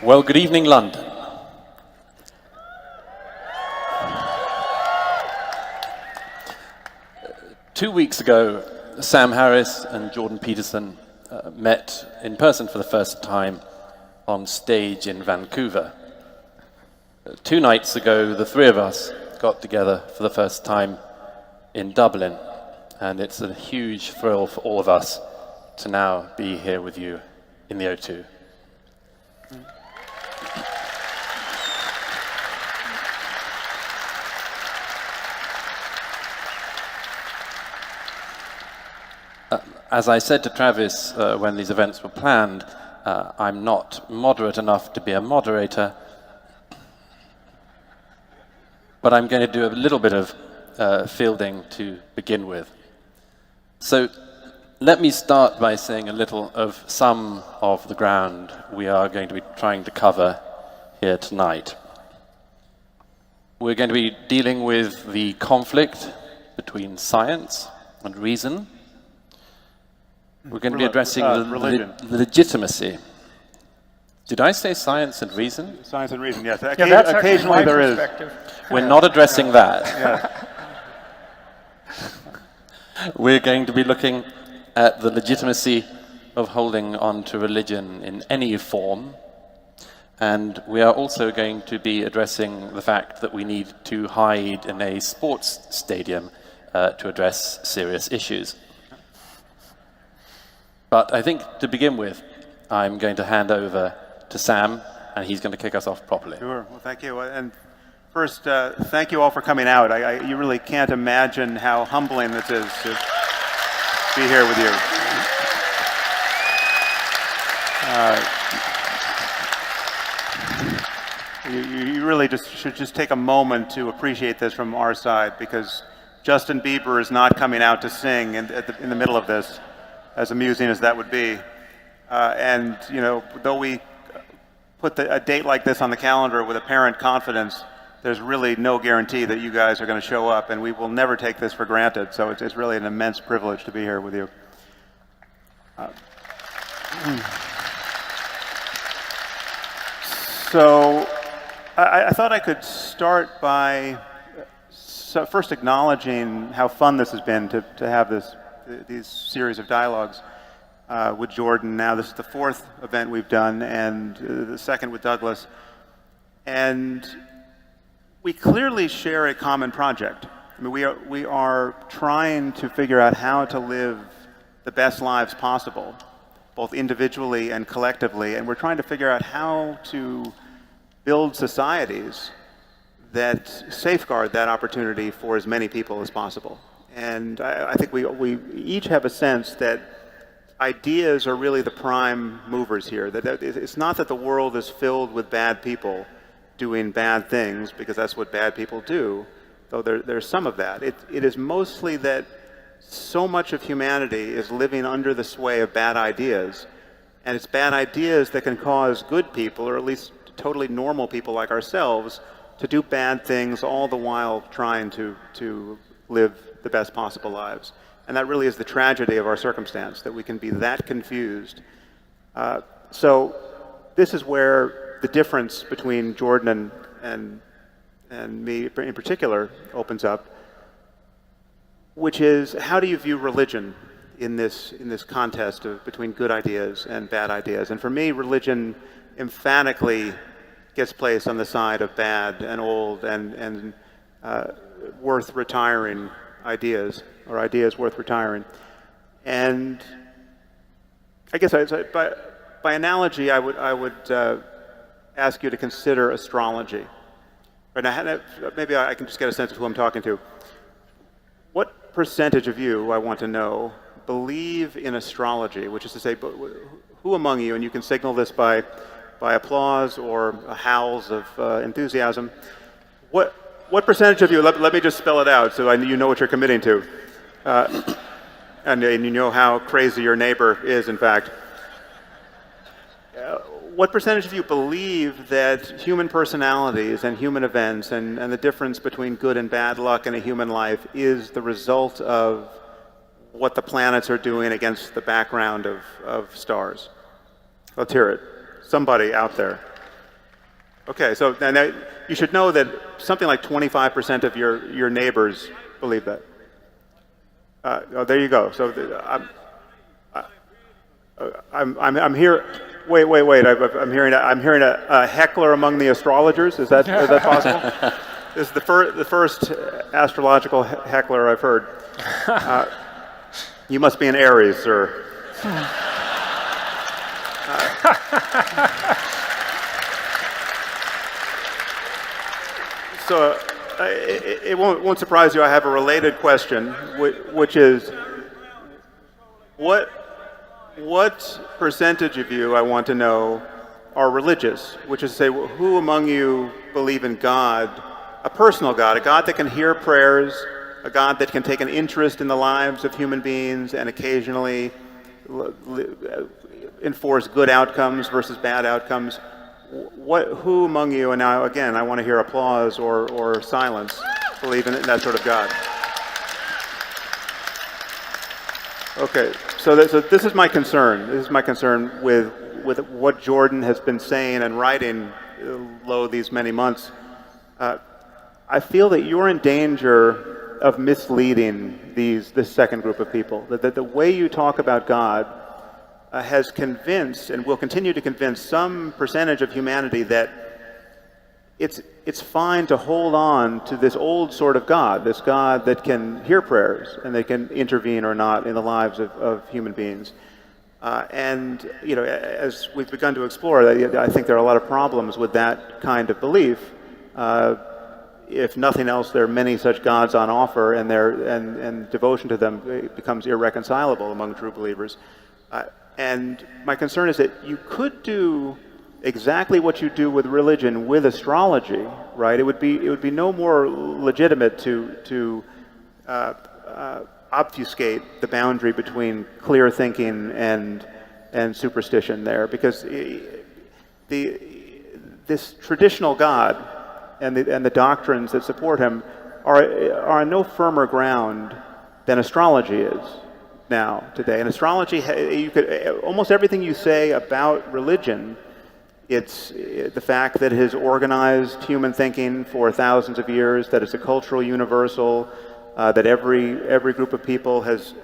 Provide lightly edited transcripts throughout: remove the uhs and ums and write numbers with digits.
Well, good evening, London. Two weeks ago, Sam Harris and Jordan Peterson met in person for the first time on stage in Vancouver. 2 nights ago, the three of us got together for the first time in Dublin, and it's a huge thrill for all of us to now be here with you in the O2. As I said to Travis when these events were planned, I'm not moderate enough to be a moderator, but I'm going to do a little bit of fielding to begin with. So let me start by saying a little of some of the ground we are going to be trying to cover here tonight. We're going to be dealing with the conflict between science and reason. We're going to be addressing the legitimacy. Did I say science and reason? Science and reason, yes. Occasionally there is. We're not addressing that. We're going to be looking at the legitimacy of holding on to religion in any form. And we are also going to be addressing the fact that we need to hide in a sports stadium to address serious issues. But I think to begin with, I'm going to hand over to Sam, and he's going to kick us off properly. Sure. Well, thank you. And first, thank you all for coming out. You really can't imagine how humbling this is to be here with you. You really should just take a moment to appreciate this from our side, because Justin Bieber is not coming out to sing in the middle of this, as amusing as that would be. And, you know, though we put a date like this on the calendar with apparent confidence, there's really no guarantee that you guys are going to show up, and we will never take this for granted. So it's really an immense privilege to be here with you. So I thought I could start by first acknowledging how fun this has been to have these series of dialogues with Jordan. Now this is the 4th event we've done, and the 2nd with Douglas. And we clearly share a common project. I mean, we are trying to figure out how to live the best lives possible, both individually and collectively, and we're trying to figure out how to build societies that safeguard that opportunity for as many people as possible. And I think we each have a sense that ideas are really the prime movers here. That it's not that the world is filled with bad people doing bad things, because that's what bad people do, though there's some of that. It is mostly that so much of humanity is living under the sway of bad ideas, and it's bad ideas that can cause good people, or at least totally normal people like ourselves, to do bad things, all the while trying to live the best possible lives. And that really is the tragedy of our circumstance, that we can be that confused. So this is where the difference between Jordan and me in particular opens up, which is, how do you view religion in this contest between good ideas and bad ideas? And for me, religion emphatically gets placed on the side of bad and old and worth retiring ideas, or ideas worth retiring. And I guess by analogy, I would ask you to consider astrology. Right now, maybe I can just get a sense of who I'm talking to. What percentage of you, I want to know, believe in astrology, which is to say, who among you, and you can signal this by applause or howls of enthusiasm, what percentage of you, let me just spell it out so you know what you're committing to, and you know how crazy your neighbor is, in fact. What percentage of you believe that human personalities and human events and the difference between good and bad luck in a human life is the result of what the planets are doing against the background of stars? Let's hear it. Somebody out there. Okay, so now you should know that something like 25% of your neighbors believe that. Oh, there you go. So I'm here. Wait. I'm hearing a heckler among the astrologers. Is that possible? This is the first astrological heckler I've heard. You must be an Aries, sir. So it won't surprise you. I have a related question, which is, what percentage of you, I want to know, are religious? Which is to say, who among you believe in God, a personal God, a God that can hear prayers, a God that can take an interest in the lives of human beings and occasionally enforce good outcomes versus bad outcomes? Who among you, and now again, I want to hear applause or silence, believe in that sort of God? Okay, so this is my concern. This is my concern with what Jordan has been saying and writing these many months. I feel that you're in danger of misleading this second group of people. That the way you talk about God has convinced and will continue to convince some percentage of humanity that it's fine to hold on to this old sort of God, this God that can hear prayers and that can intervene or not in the lives of human beings. And as we've begun to explore, I think there are a lot of problems with that kind of belief. If nothing else, there are many such gods on offer, and devotion to them becomes irreconcilable among true believers. And my concern is that you could do exactly what you do with religion with astrology, right? It would be no more legitimate to obfuscate the boundary between clear thinking and superstition there, because this traditional God and the doctrines that support him are on no firmer ground than astrology is now today. And astrology, you could almost everything you say about religion, it's the fact that it has organized human thinking for thousands of years, that it's a cultural universal, that every group of people has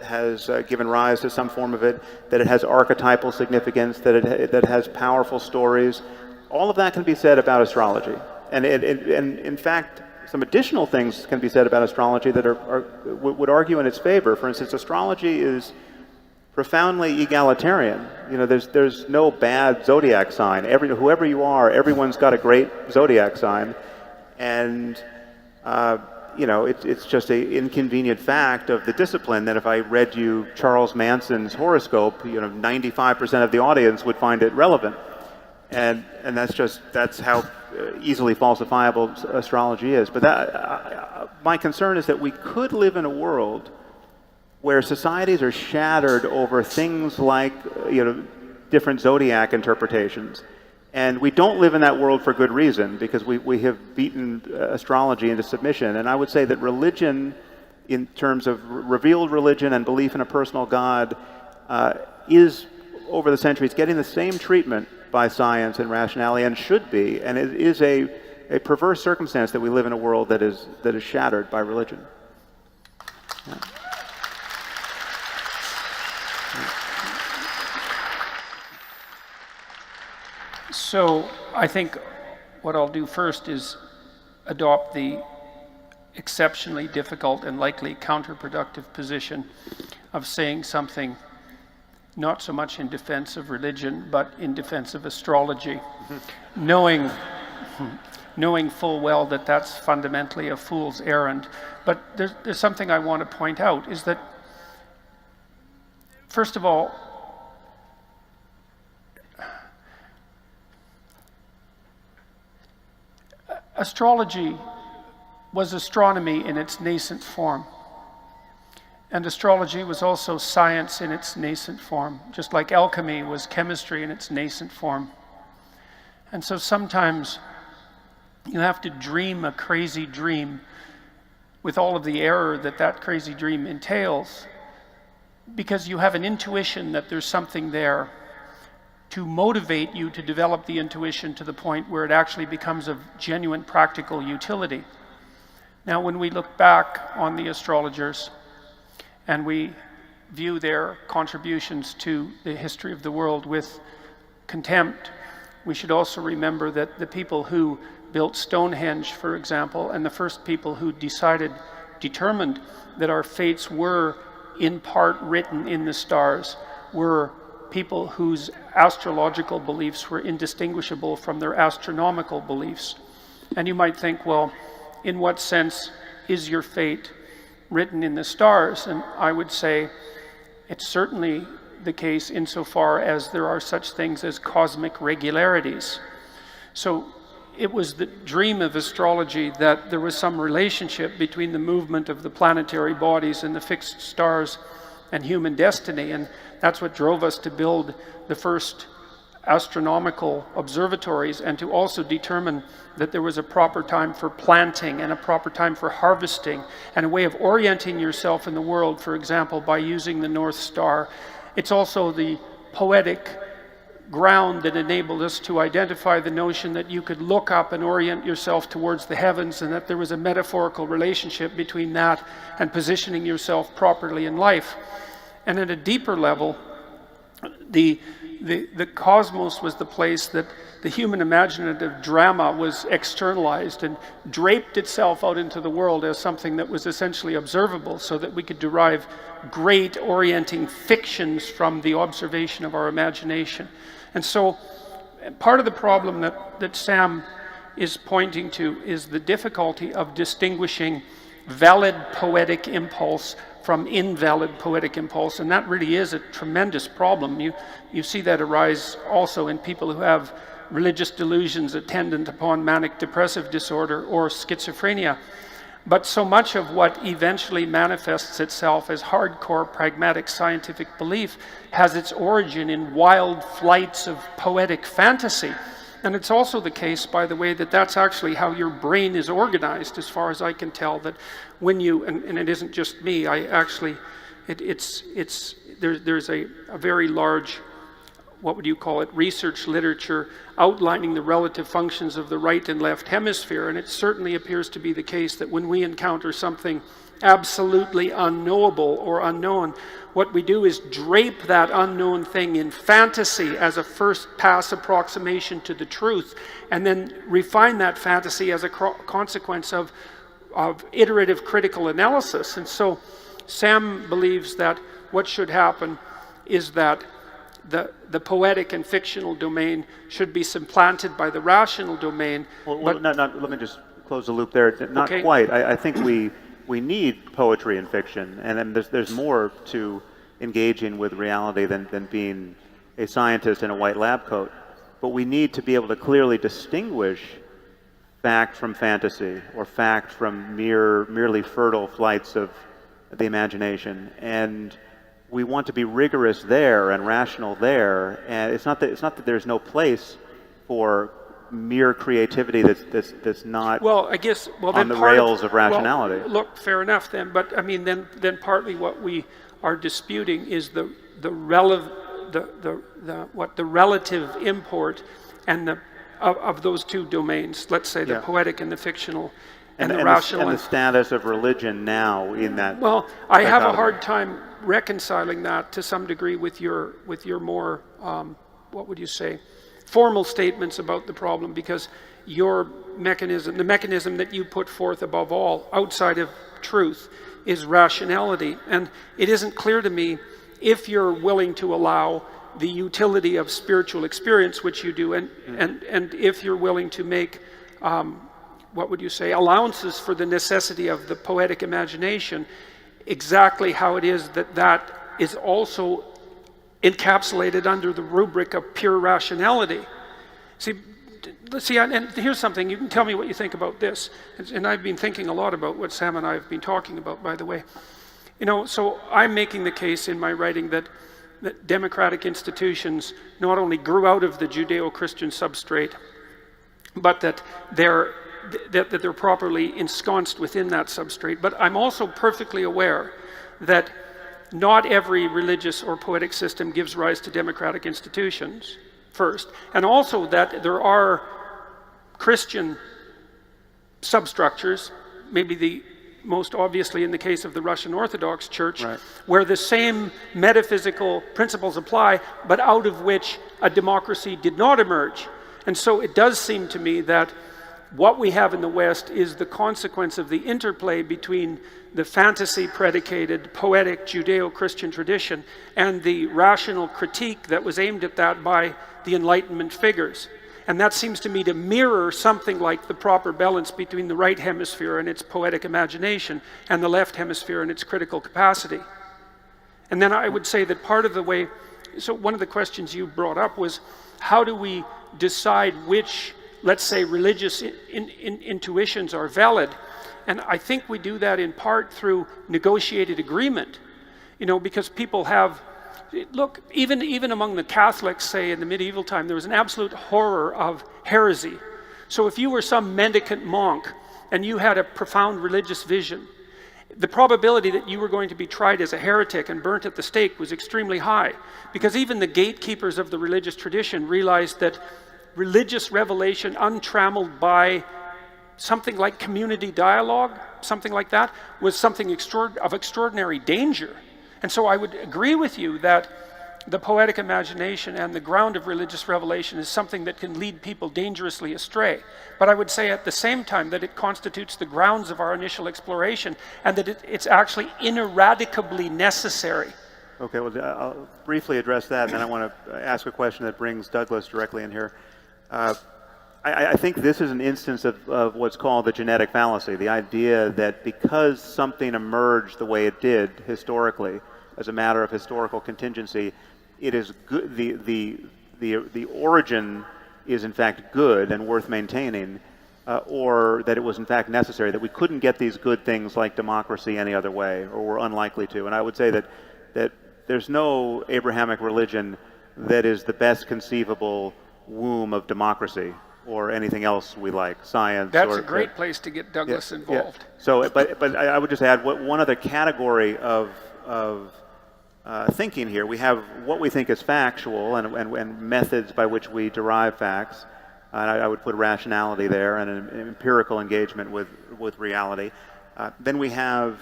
given rise to some form of it, that it has archetypal significance, that it has powerful stories. All of that can be said about astrology, and in fact, some additional things can be said about astrology that would argue in its favor. For instance, astrology is profoundly egalitarian. There's no bad zodiac sign. Whoever you are, everyone's got a great zodiac sign, and it's just an inconvenient fact of the discipline that if I read you Charles Manson's horoscope, 95% of the audience would find it relevant, and that's how easily falsifiable astrology is. But my concern is that we could live in a world where societies are shattered over things like different zodiac interpretations. And we don't live in that world for good reason, because we have beaten astrology into submission. And I would say that religion, in terms of revealed religion and belief in a personal God, is, over the centuries, getting the same treatment by science and rationality, and should be. And it is a perverse circumstance that we live in a world that is shattered by religion. Yeah. So I think what I'll do first is adopt the exceptionally difficult and likely counterproductive position of saying something not so much in defense of religion, but in defense of astrology, knowing full well that that's fundamentally a fool's errand. But there's something I want to point out, is that, first of all, astrology was astronomy in its nascent form. And astrology was also science in its nascent form, just like alchemy was chemistry in its nascent form. And so sometimes you have to dream a crazy dream with all of the error that crazy dream entails, because you have an intuition that there's something there. to motivate you to develop the intuition to the point where it actually becomes of genuine practical utility. Now, when we look back on the astrologers and we view their contributions to the history of the world with contempt, we should also remember that the people who built Stonehenge, for example, and the first people who determined that our fates were in part written in the stars were people whose astrological beliefs were indistinguishable from their astronomical beliefs. And you might think, well, in what sense is your fate written in the stars? And I would say it's certainly the case insofar as there are such things as cosmic regularities. So it was the dream of astrology that there was some relationship between the movement of the planetary bodies and the fixed stars and human destiny, and that's what drove us to build the first astronomical observatories and to also determine that there was a proper time for planting and a proper time for harvesting and a way of orienting yourself in the world, for example, by using the North Star. It's also the poetic ground that enabled us to identify the notion that you could look up and orient yourself towards the heavens, and that there was a metaphorical relationship between that and positioning yourself properly in life. And at a deeper level, the cosmos was the place that the human imaginative drama was externalized and draped itself out into the world as something that was essentially observable, so that we could derive great orienting fictions from the observation of our imagination. And so part of the problem that Sam is pointing to is the difficulty of distinguishing valid poetic impulse from invalid poetic impulse, and that really is a tremendous problem. You see that arise also in people who have religious delusions attendant upon manic depressive disorder or schizophrenia. But so much of what eventually manifests itself as hardcore pragmatic scientific belief has its origin in wild flights of poetic fantasy. And it's also the case, by the way, that that's actually how your brain is organized, as far as I can tell, that when you, and it isn't just me, there's a very large, what would you call it, research literature outlining the relative functions of the right and left hemisphere, and it certainly appears to be the case that when we encounter something absolutely unknowable or unknown, what we do is drape that unknown thing in fantasy as a first pass approximation to the truth, and then refine that fantasy as a consequence of iterative critical analysis. And so Sam believes that what should happen is that the poetic and fictional domain should be supplanted by the rational domain. Let me just close the loop there. Not okay. Quite. I think we need poetry and fiction, and then there's more to engaging with reality than being a scientist in a white lab coat. But we need to be able to clearly distinguish fact from fantasy, or fact from merely fertile flights of the imagination. And we want to be rigorous there and rational there. And it's not that there's no place for mere creativity that's not on the rails of rationality. Well, look, fair enough then, but I mean then partly what we are disputing is the relative import and of those two domains. Let's say the poetic and the fictional and the rational. And the status of religion now in that. Well, I have a hard time reconciling that to some degree with your more what would you say, formal statements about the problem, because your mechanism, the mechanism that you put forth above all, outside of truth, is rationality. And it isn't clear to me if you're willing to allow the utility of spiritual experience, which you do, and if you're willing to make, what would you say, allowances for the necessity of the poetic imagination, exactly how it is that is also encapsulated under the rubric of pure rationality. See, and here's something, you can tell me what you think about this, and I've been thinking a lot about what Sam and I have been talking about, by the way. So I'm making the case in my writing that democratic institutions not only grew out of the Judeo-Christian substrate, but that they're properly ensconced within that substrate. But I'm also perfectly aware that not every religious or poetic system gives rise to democratic institutions. first, and also that there are Christian substructures, maybe the most obviously in the case of the Russian Orthodox Church, Right. where the same metaphysical principles apply, but out of which a democracy did not emerge. And so it does seem to me that what we have in the West is the consequence of the interplay between the fantasy-predicated, poetic Judeo-Christian tradition and the rational critique that was aimed at that by the Enlightenment figures. And that seems to me to mirror something like the proper balance between the right hemisphere and its poetic imagination and the left hemisphere and its critical capacity. And then I would say that part of the way, so one of the questions you brought up was, how do we decide which, let's say, religious intuitions are valid? And I think we do that in part through negotiated agreement, because people have, look, even among the Catholics, say in the medieval time, there was an absolute horror of heresy. So if you were some mendicant monk and you had a profound religious vision, the probability that you were going to be tried as a heretic and burnt at the stake was extremely high, because even the gatekeepers of the religious tradition realized that religious revelation untrammeled by something like community dialogue, something like that, was something of extraordinary danger. And so I would agree with you that the poetic imagination and the ground of religious revelation is something that can lead people dangerously astray. But I would say at the same time that it constitutes the grounds of our initial exploration, and that it's actually ineradicably necessary. Okay, well, I'll briefly address that, and then I want to ask a question that brings Douglas directly in here. I think this is an instance of what's called the genetic fallacy, the idea that because something emerged the way it did historically, as a matter of historical contingency, it is good. The origin is in fact good and worth maintaining, or that it was in fact necessary, that we couldn't get these good things like democracy any other way, or were unlikely to. And I would say that there's no Abrahamic religion that is the best conceivable womb of democracy or anything else we like, science. That's a great place to get Douglas involved. Yeah. So, but I would just add one other category of thinking here. We have what we think is factual and methods by which we derive facts. I would put rationality there and an empirical engagement with reality. Then we have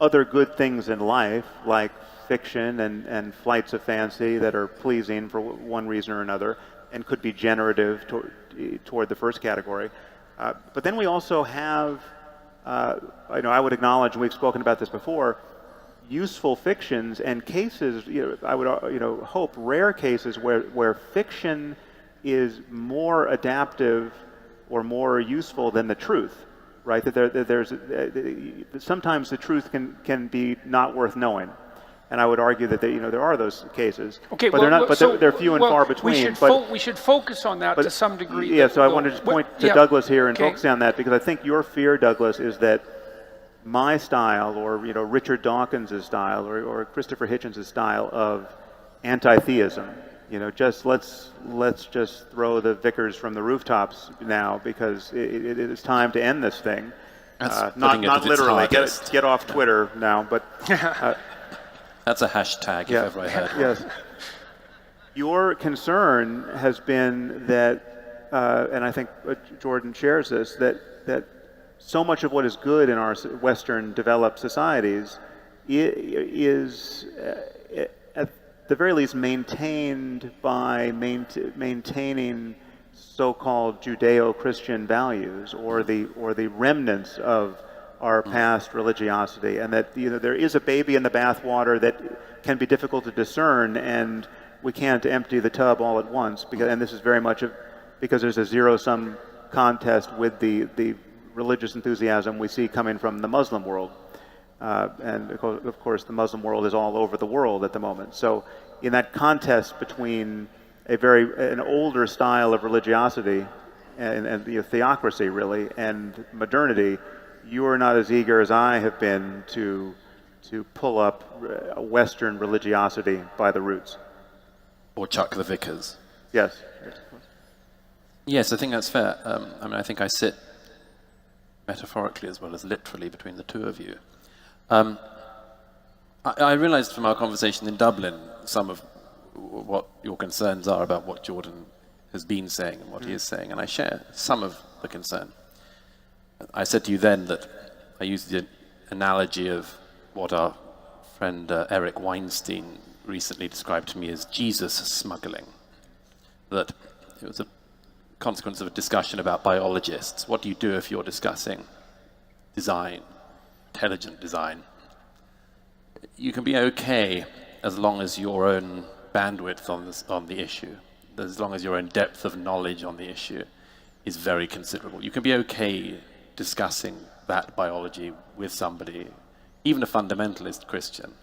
other good things in life, like fiction and flights of fancy that are pleasing for one reason or another, and could be generative toward the first category. But then we also have, I would acknowledge, and we've spoken about this before, useful fictions and cases, I would hope rare cases where fiction is more adaptive or more useful than the truth, right? That sometimes the truth can be not worth knowing. And I would argue that there are those cases, okay, but they're few and far between. We should focus on that to some degree. Yeah, so I wanted to point to Douglas here and focus on that, because I think your fear, Douglas, is that my style, or Richard Dawkins' style, or Christopher Hitchens' style of anti-theism, just let's just throw the vicars from the rooftops now, because it is time to end this thing. Not literally. Get off Twitter now, but. That's a hashtag, if ever I heard one. Yes. Your concern has been that, and I think Jordan shares this, that so much of what is good in our Western developed societies is, at the very least, maintained by maintaining so-called Judeo-Christian values, or the remnants of our past religiosity, and that there is a baby in the bathwater that can be difficult to discern, and we can't empty the tub all at once, and this is very much because there's a zero-sum contest with the religious enthusiasm we see coming from the Muslim world, and of course the Muslim world is all over the world at the moment. So in that contest between an older style of religiosity and theocracy really, and modernity, you are not as eager as I have been to pull up Western religiosity by the roots. Or chuck the vicars. Yes. Yes, I think that's fair. I think I sit metaphorically as well as literally between the two of you. I realized from our conversation in Dublin some of what your concerns are about what Jordan has been saying and what he is saying, and I share some of the concern. I said to you then that I used the analogy of what our friend Bret Weinstein recently described to me as Jesus smuggling. That it was a consequence of a discussion about biologists. What do you do if you're discussing design, intelligent design? You can be okay as long as your own bandwidth on the issue, as long as your own depth of knowledge on the issue is very considerable. You can be okay discussing that biology with somebody, even a fundamentalist Christian,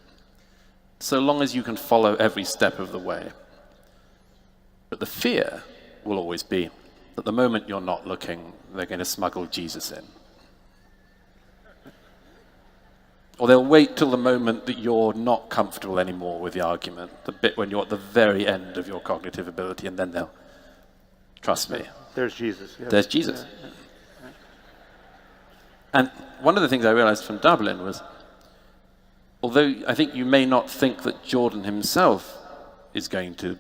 so long as you can follow every step of the way. But the fear will always be that the moment you're not looking, they're going to smuggle Jesus in. Or they'll wait till the moment that you're not comfortable anymore with the argument, the bit when you're at the very end of your cognitive ability, and then they'll, trust me. There's Jesus. Yes. There's Jesus. And one of the things I realized from Dublin was, although I think you may not think that Jordan himself is going to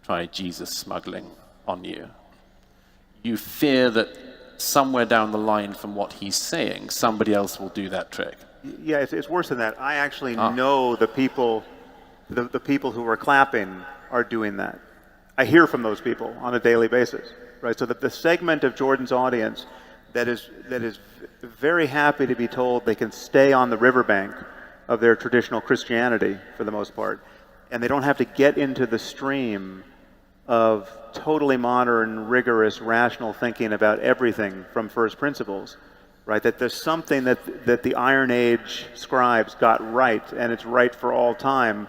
try Jesus smuggling on you, you fear that somewhere down the line from what he's saying, somebody else will do that trick. Yeah, it's worse than that. I actually know the people who are clapping are doing that. I hear from those people on a daily basis, right? So that the segment of Jordan's audience that is very happy to be told they can stay on the riverbank of their traditional Christianity for the most part, and they don't have to get into the stream of totally modern, rigorous, rational thinking about everything from first principles, right? That there's something that the Iron Age scribes got right, and it's right for all time.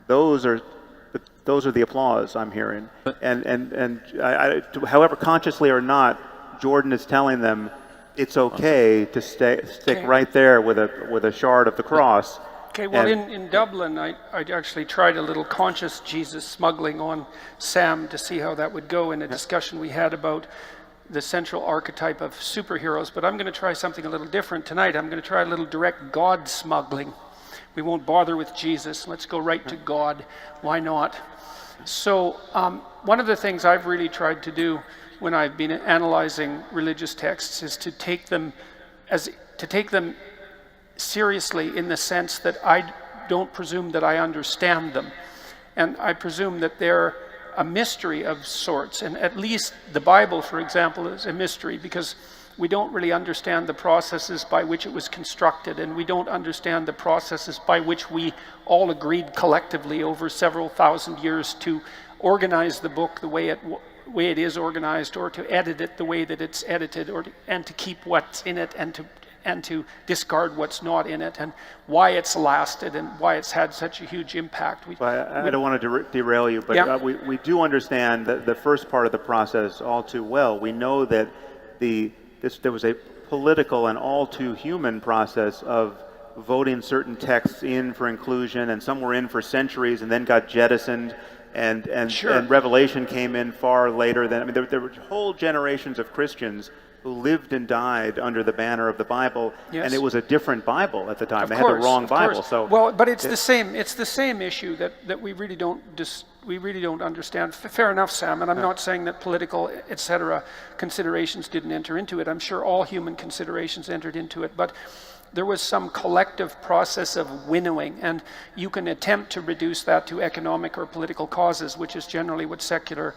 Those are the applause I'm hearing. And however consciously or not, Jordan is telling them it's okay to stick right there with a shard of the cross. Okay, well, in Dublin, I actually tried a little conscious Jesus smuggling on Sam to see how that would go in a discussion we had about the central archetype of superheroes, but I'm going to try something a little different tonight. I'm going to try a little direct God smuggling. We won't bother with Jesus. Let's go right to God. Why not? So one of the things I've really tried to do when I've been analyzing religious texts is to take them seriously in the sense that I don't presume that I understand them. And I presume that they're a mystery of sorts. And at least the Bible, for example, is a mystery because we don't really understand the processes by which it was constructed, and we don't understand the processes by which we all agreed collectively over several thousand years to organize the book the way it is organized, or to edit it the way that it's edited, and to keep what's in it and to discard what's not in it, and why it's lasted and why it's had such a huge impact. I don't want to derail you, but yeah. We do understand the first part of the process all too well. We know that there was a political and all too human process of voting certain texts in for inclusion, and some were in for centuries and then got jettisoned, and Sure. and Revelation came in far later than. I mean, there were whole generations of Christians who lived and died under the banner of the Bible, Yes. and it was a different Bible at the time. They had Of the wrong Bible. course. So well, but it's the same issue that we really don't understand. Fair enough, Sam. And I'm not saying that political, etc., considerations didn't enter into it. I'm sure all human considerations entered into it, but there was some collective process of winnowing, and you can attempt to reduce that to economic or political causes, which is generally what secular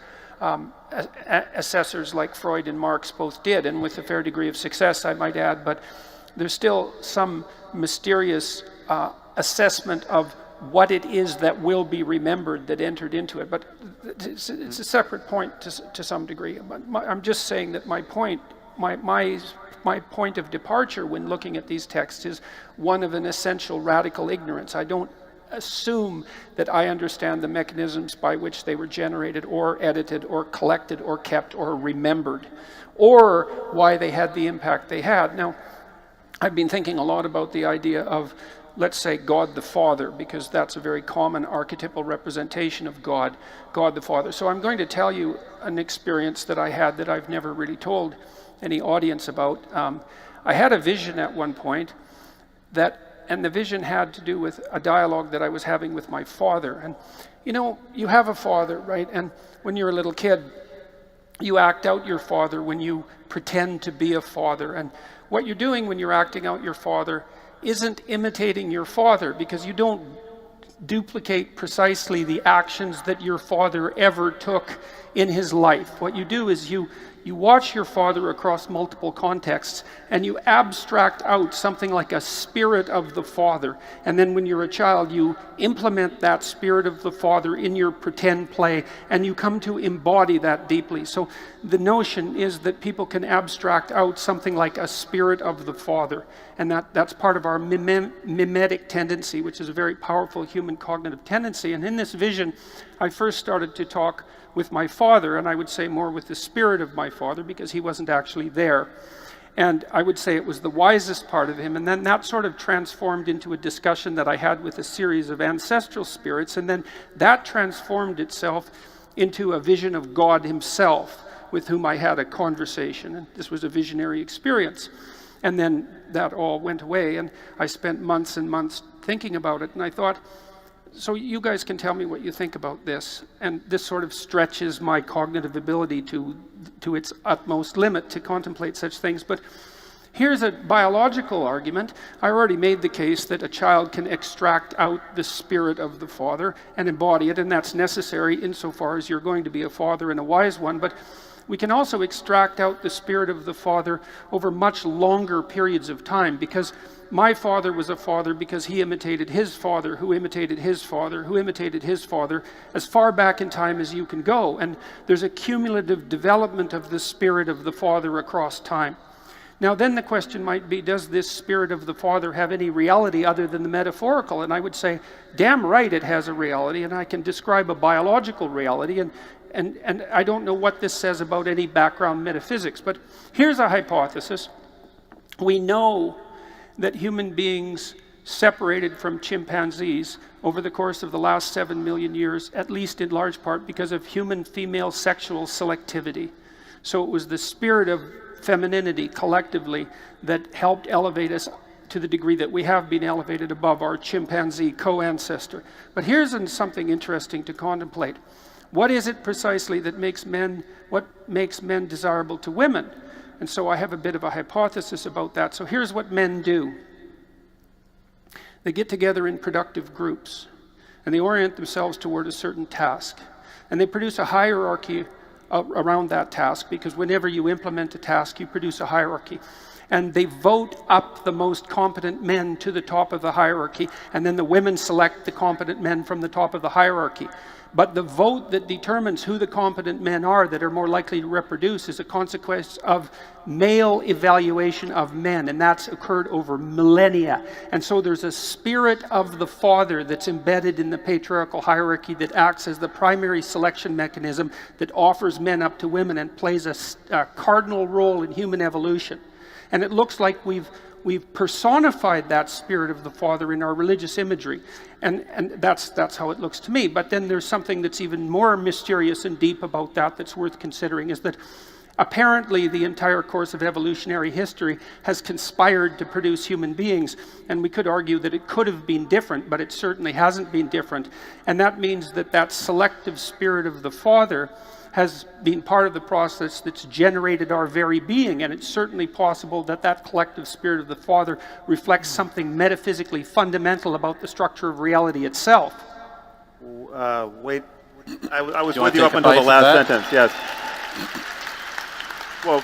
assessors like Freud and Marx both did, and with a fair degree of success, I might add. But there's still some mysterious assessment of what it is that will be remembered that entered into it. But it's a separate point to some degree. I'm just saying that my point of departure when looking at these texts is one of an essential radical ignorance. I don't assume that I understand the mechanisms by which they were generated or edited or collected or kept or remembered, or why they had the impact they had. Now, I've been thinking a lot about the idea of, let's say, God the Father, because that's a very common archetypal representation of God the Father. So I'm going to tell you an experience that I had that I've never really told any audience about. I had a vision at one point that the vision had to do with a dialogue that I was having with my father. And you know, you have a father, right? And when you're a little kid, you act out your father when you pretend to be a father. And what you're doing when you're acting out your father isn't imitating your father, because you don't duplicate precisely the actions that your father ever took in his life. What you do is you watch your father across multiple contexts, and you abstract out something like a spirit of the father. And then when you're a child, you implement that spirit of the father in your pretend play, and you come to embody that deeply. So the notion is that people can abstract out something like a spirit of the father. And that's part of our mimetic tendency, which is a very powerful human cognitive tendency. And in this vision, I first started to talk with my father, and I would say more with the spirit of my father, because he wasn't actually there. And I would say it was the wisest part of him. And then that sort of transformed into a discussion that I had with a series of ancestral spirits. And then that transformed itself into a vision of God himself, with whom I had a conversation. And this was a visionary experience. And then that all went away, and I spent months and months thinking about it. And I thought, so you guys can tell me what you think about this. And this sort of stretches my cognitive ability to its utmost limit to contemplate such things. But here's a biological argument. I already made the case that a child can extract out the spirit of the father and embody it, and that's necessary insofar as you're going to be a father and a wise one. But we can also extract out the spirit of the father over much longer periods of time, because my father was a father because he imitated his father, who imitated his father, who imitated his father, as far back in time as you can go. And there's a cumulative development of the spirit of the father across time. Now then the question might be, does this spirit of the father have any reality other than the metaphorical? And I would say, damn right it has a reality, and I can describe a biological reality, and I don't know what this says about any background metaphysics, but here's a hypothesis. We know that human beings separated from chimpanzees over the course of the last 7 million years, at least in large part because of human female sexual selectivity. So it was the spirit of femininity collectively that helped elevate us to the degree that we have been elevated above our chimpanzee co-ancestor. But here's something interesting to contemplate. What is it precisely that makes men desirable to women? And so I have a bit of a hypothesis about that. So here's what men do. They get together in productive groups, and they orient themselves toward a certain task. And they produce a hierarchy around that task, because whenever you implement a task, you produce a hierarchy. And they vote up the most competent men to the top of the hierarchy, and then the women select the competent men from the top of the hierarchy. But the vote that determines who the competent men are that are more likely to reproduce is a consequence of male evaluation of men, and that's occurred over millennia. And so there's a spirit of the father that's embedded in the patriarchal hierarchy that acts as the primary selection mechanism that offers men up to women and plays a cardinal role in human evolution. And it looks like we've personified that spirit of the father in our religious imagery. And that's how it looks to me. But then there's something that's even more mysterious and deep about that that's worth considering, is that apparently the entire course of evolutionary history has conspired to produce human beings. And we could argue that it could have been different, but it certainly hasn't been different. And that means that selective spirit of the father has been part of the process that's generated our very being, and it's certainly possible that collective spirit of the father reflects something metaphysically fundamental about the structure of reality itself. Wait, I was with you up until the last sentence, yes. Well,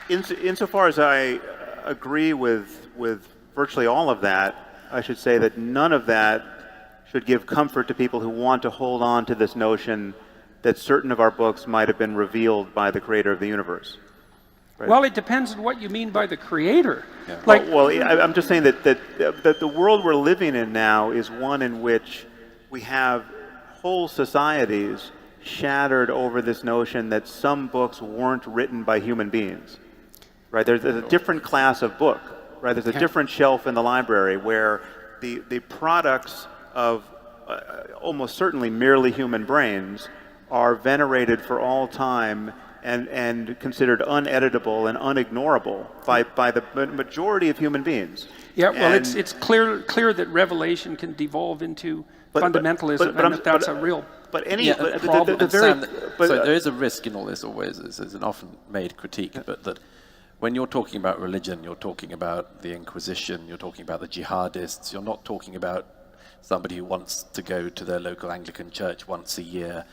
insofar as I agree with virtually all of that, I should say that none of that should give comfort to people who want to hold on to this notion that certain of our books might have been revealed by the creator of the universe. Right? Well, it depends on what you mean by the creator. Yeah. I'm just saying that the world we're living in now is one in which we have whole societies shattered over this notion that some books weren't written by human beings. Right? There's a different class of book. Right? There's a different shelf in the library where the products of almost certainly merely human brains are venerated for all time and considered uneditable and unignorable by the majority of human beings. Yeah, well, And- it's clear that revelation can devolve into fundamentalism, and that's a real But any, Yeah, but problem. the very, Sam, but, so there is a risk in all this always, is an often made critique, but that when you're talking about religion, you're talking about the Inquisition, you're talking about the jihadists, you're not talking about somebody who wants to go to their local Anglican church once a year,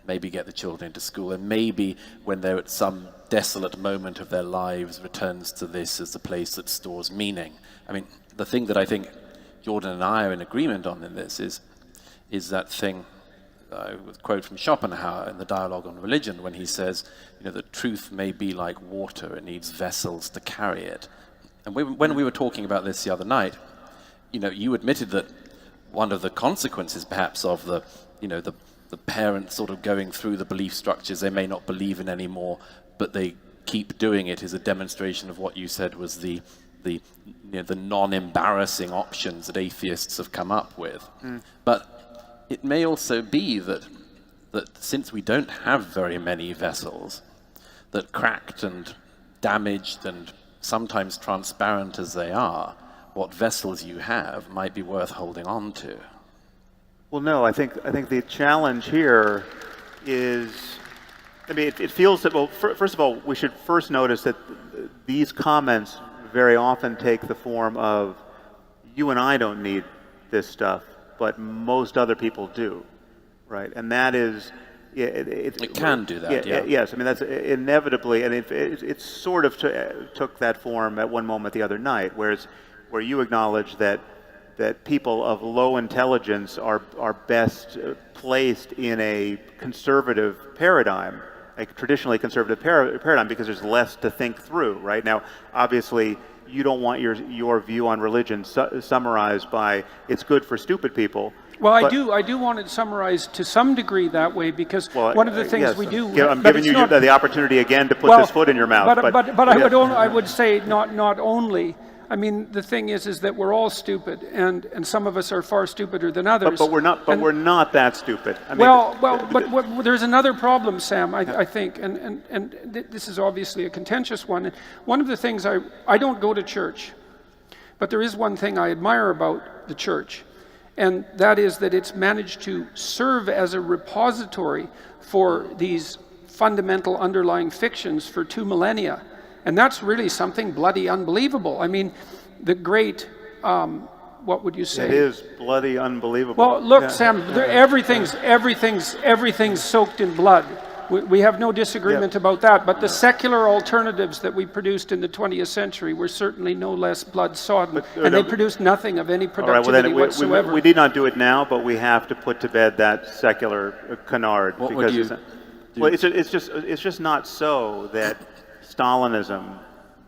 maybe get the children into school, and maybe when they're at some desolate moment of their lives returns to this as the place that stores meaning. I mean, the thing that I think Jordan and I are in agreement on in this is that thing, a quote from Schopenhauer in the Dialogue on Religion, when he says, that truth may be like water, it needs vessels to carry it. And when we were talking about this the other night, you admitted that one of the consequences perhaps of the parents sort of going through the belief structures they may not believe in anymore, but they keep doing it, is a demonstration of what you said was the non-embarrassing options that atheists have come up with. But it may also be that since we don't have very many vessels, that cracked and damaged and sometimes transparent as they are, what vessels you have might be worth holding on to. well, no, I think the challenge here is, it feels that, well, first of all, we should first notice that these comments very often take the form of, you and I don't need this stuff, but most other people do, right? And that is, It can do that, yeah. Yes, that's inevitably, and it sort of took that form at one moment the other night, where you acknowledge that people of low intelligence are best placed in a conservative paradigm, a traditionally conservative paradigm, because there's less to think through, right? Now, obviously, you don't want your view on religion summarized by it's good for stupid people. Well, I do want it summarized to some degree that way, because one of the things yes, we do. I'm giving you the opportunity again to put this foot in your mouth. But I would say not only. The thing is that we're all stupid, and some of us are far stupider than others. But we're not. But we're not that stupid. But there's another problem, Sam. I think, and this is obviously a contentious one. One of the things I don't go to church, but there is one thing I admire about the church, and that is that it's managed to serve as a repository for these fundamental underlying fictions for 2 millennia. And that's really something bloody unbelievable. The great, what would you say? It is bloody unbelievable. Well, look, Sam, everything's soaked in blood. We have no disagreement about that. But the secular alternatives that we produced in the 20th century were certainly no less blood-sodden. And they produced nothing of any productivity whatsoever. We need not do it now, but we have to put to bed that secular canard. What would you do? Well, it's just not so that Stalinism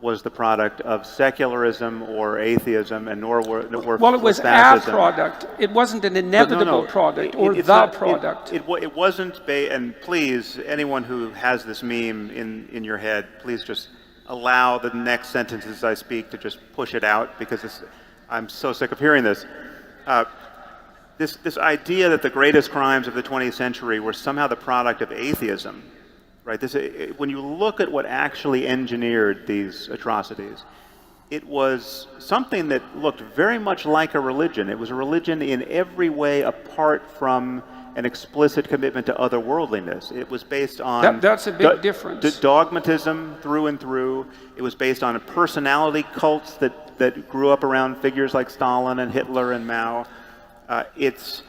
was the product of secularism or atheism, and nor it was fascism. A product. It wasn't an inevitable product or product. It wasn't. And please, anyone who has this meme in your head, please just allow the next sentences I speak to just push it out, because I'm so sick of hearing this. This idea that the greatest crimes of the 20th century were somehow the product of atheism. Right. When you look at what actually engineered these atrocities, it was something that looked very much like a religion. It was a religion in every way apart from an explicit commitment to otherworldliness. It was based on that's a big difference. Dogmatism through and through. It was based on personality cults that grew up around figures like Stalin and Hitler and Mao. It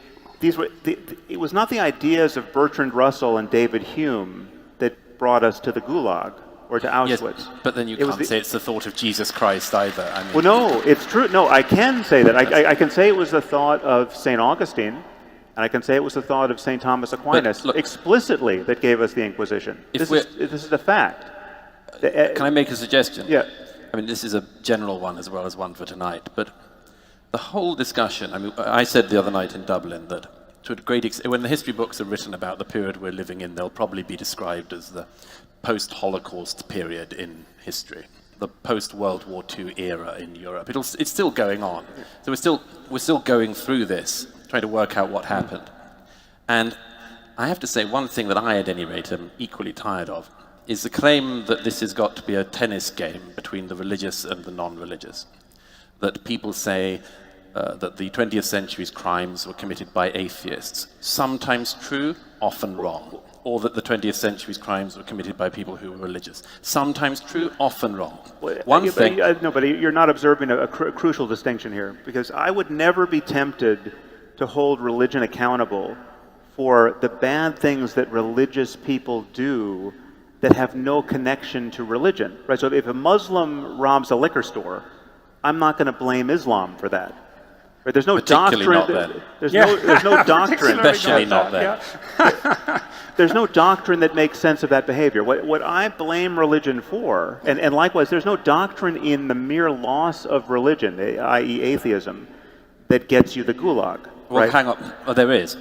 was not the ideas of Bertrand Russell and David Hume that brought us to the Gulag or to Auschwitz. Yes, but then you can't say it's the thought of Jesus Christ either. Well, no, it's true. No, I can say that. I can say it was the thought of St. Augustine, and I can say it was the thought of St. Thomas Aquinas explicitly that gave us the Inquisition. This is a fact. Can I make a suggestion? Yeah. This is a general one as well as one for tonight, but the whole discussion, I said the other night in Dublin that to a great extent, when the history books are written about the period we're living in, they'll probably be described as the post-Holocaust period in history, the post-World War II era in Europe. It's still going on. So we're still going through this, trying to work out what happened. And I have to say, one thing that I, at any rate, am equally tired of is the claim that this has got to be a tennis game between the religious and the non-religious. That people say that the 20th century's crimes were committed by atheists. Sometimes true, often wrong. Or that the 20th century's crimes were committed by people who were religious. Sometimes true, often wrong. No, but you're not observing a crucial distinction here, because I would never be tempted to hold religion accountable for the bad things that religious people do that have no connection to religion, right? So if a Muslim robs a liquor store, I'm not going to blame Islam for that. Right? There's no doctrine. Not then. There's no doctrine. Especially not then. Yeah. There's no doctrine that makes sense of that behavior. What I blame religion for, and likewise, there's no doctrine in the mere loss of religion, i.e. atheism, that gets you the gulag. Well, right? hang on. Oh, there is.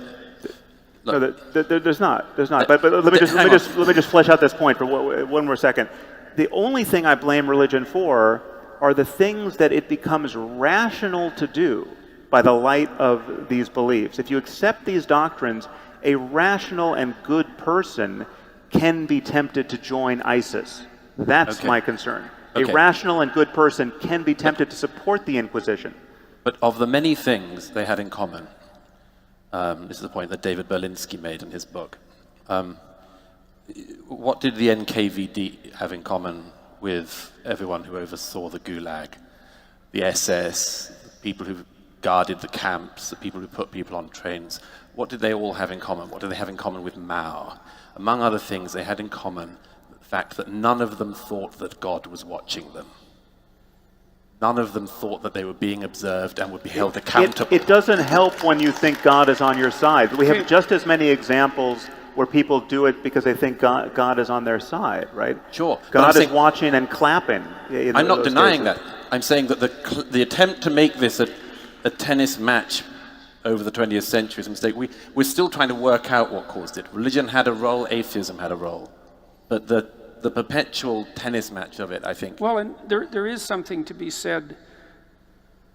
No, there's not. But let me just flesh out this point for one more second. The only thing I blame religion for are the things that it becomes rational to do by the light of these beliefs. If you accept these doctrines, a rational and good person can be tempted to join ISIS. That's my concern. A rational and good person can be tempted to support the Inquisition. But of the many things they had in common, this is the point that David Berlinski made in his book, what did the NKVD have in common with everyone who oversaw the Gulag, the SS, the people who guarded the camps, the people who put people on trains? What did they all have in common? What did they have in common with Mao? Among other things, they had in common the fact that none of them thought that God was watching them. None of them thought that they were being observed and would be held accountable. It doesn't help when you think God is on your side. We have just as many examples where people do it because they think God is on their side, right? Sure. God is watching and clapping. I'm not denying that. I'm saying that the attempt to make this a tennis match over the 20th century is a mistake. We're still trying to work out what caused it. Religion had a role, atheism had a role. But the perpetual tennis match of it, I think. Well, and there is something to be said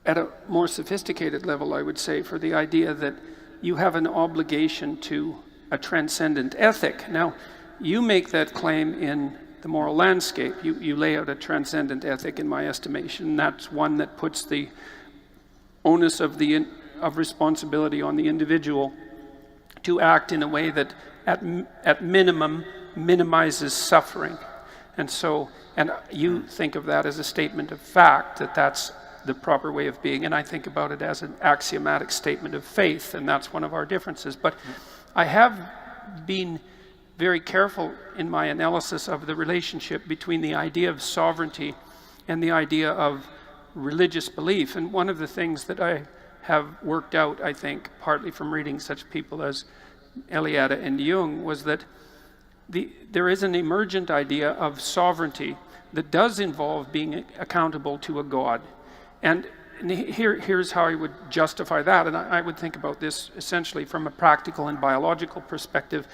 at a more sophisticated level, I would say, for the idea that you have an obligation to a transcendent ethic. Now, you make that claim in the moral landscape. You lay out a transcendent ethic, in my estimation. That's one that puts the onus of responsibility on the individual to act in a way that, at minimum, minimizes suffering. And you think of that as a statement of fact, that that's the proper way of being, and I think about it as an axiomatic statement of faith, and that's one of our differences. But I have been very careful in my analysis of the relationship between the idea of sovereignty and the idea of religious belief. And one of the things that I have worked out, I think, partly from reading such people as Eliade and Jung, was that there is an emergent idea of sovereignty that does involve being accountable to a God. And here's how I would justify that. And I would think about this essentially from a practical and biological perspective,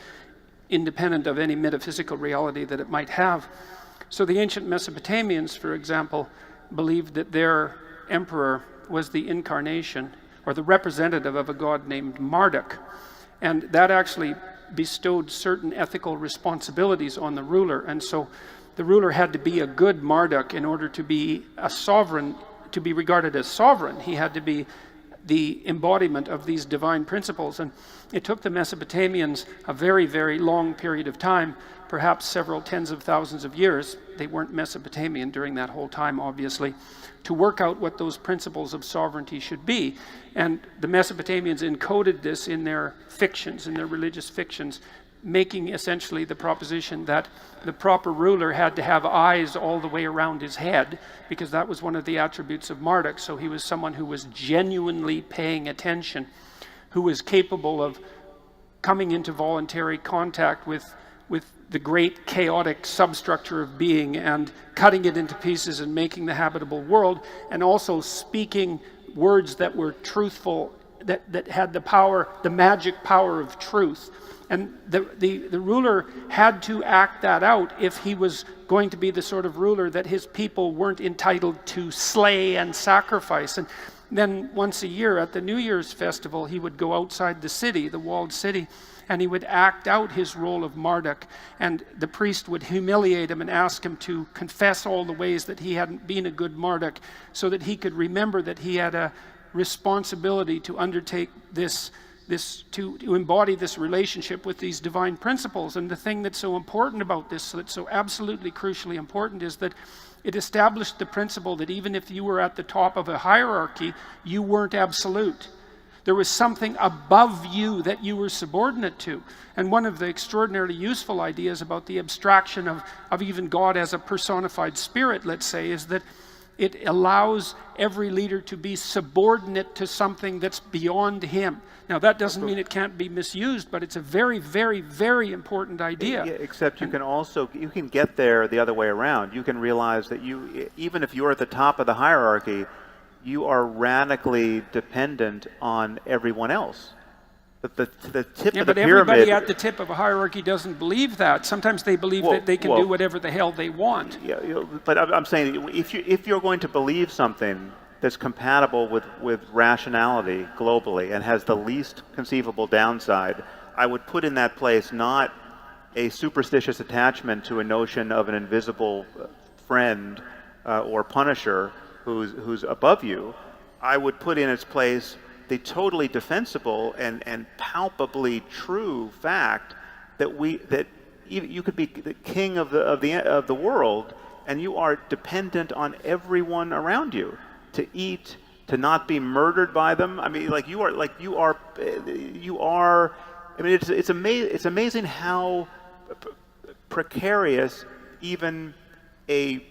independent of any metaphysical reality that it might have. So the ancient Mesopotamians, for example, believed that their emperor was the incarnation or the representative of a god named Marduk. And that actually bestowed certain ethical responsibilities on the ruler. And so the ruler had to be a good Marduk in order to be a sovereign, to be regarded as sovereign. He had to be the embodiment of these divine principles. And it took the Mesopotamians a very, very long period of time, perhaps several tens of thousands of years. They weren't Mesopotamian during that whole time, obviously, to work out what those principles of sovereignty should be. And the Mesopotamians encoded this in their fictions, in their religious fictions, making essentially the proposition that the proper ruler had to have eyes all the way around his head, because that was one of the attributes of Marduk. So he was someone who was genuinely paying attention, who was capable of coming into voluntary contact with the great chaotic substructure of being and cutting it into pieces and making the habitable world, and also speaking words that were truthful, that had the power, the magic power of truth. And the ruler had to act that out if he was going to be the sort of ruler that his people weren't entitled to slay and sacrifice. And Then once a year at the New Year's festival, he would go outside the city, the walled city, and he would act out his role of Marduk, and the priest would humiliate him and ask him to confess all the ways that he hadn't been a good Marduk, so that he could remember that he had a responsibility to undertake to embody this relationship with these divine principles. And the thing that's so important about this, that's so absolutely crucially important, is that it established the principle that even if you were at the top of a hierarchy, you weren't absolute. There was something above you that you were subordinate to. And one of the extraordinarily useful ideas about the abstraction of even God as a personified spirit, let's say, is that it allows every leader to be subordinate to something that's beyond him. Now, that doesn't mean it can't be misused, but it's a very, very, very important idea. Yeah, except you can get there the other way around. You can realize that even if you're at the top of the hierarchy, you are radically dependent on everyone else. The tip of the pyramid. But everybody at the tip of a hierarchy doesn't believe that. Sometimes they believe that they can do whatever the hell they want. Yeah, but I'm saying if you're going to believe something that's compatible with rationality globally and has the least conceivable downside, I would put in that place not a superstitious attachment to a notion of an invisible friend or punisher who's above you. I would put in its place the totally defensible and palpably true fact that you could be the king of the world, and you are dependent on everyone around you to eat, to not be murdered by them. I mean, you are. I mean, it's amazing how precarious even a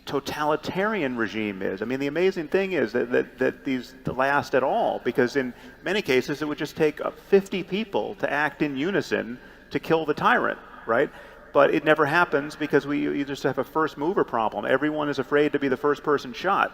totalitarian regime is. I mean, the amazing thing is that these last at all, because in many cases it would just take 50 people to act in unison to kill the tyrant, right? But it never happens because you just have a first mover problem. Everyone is afraid to be the first person shot.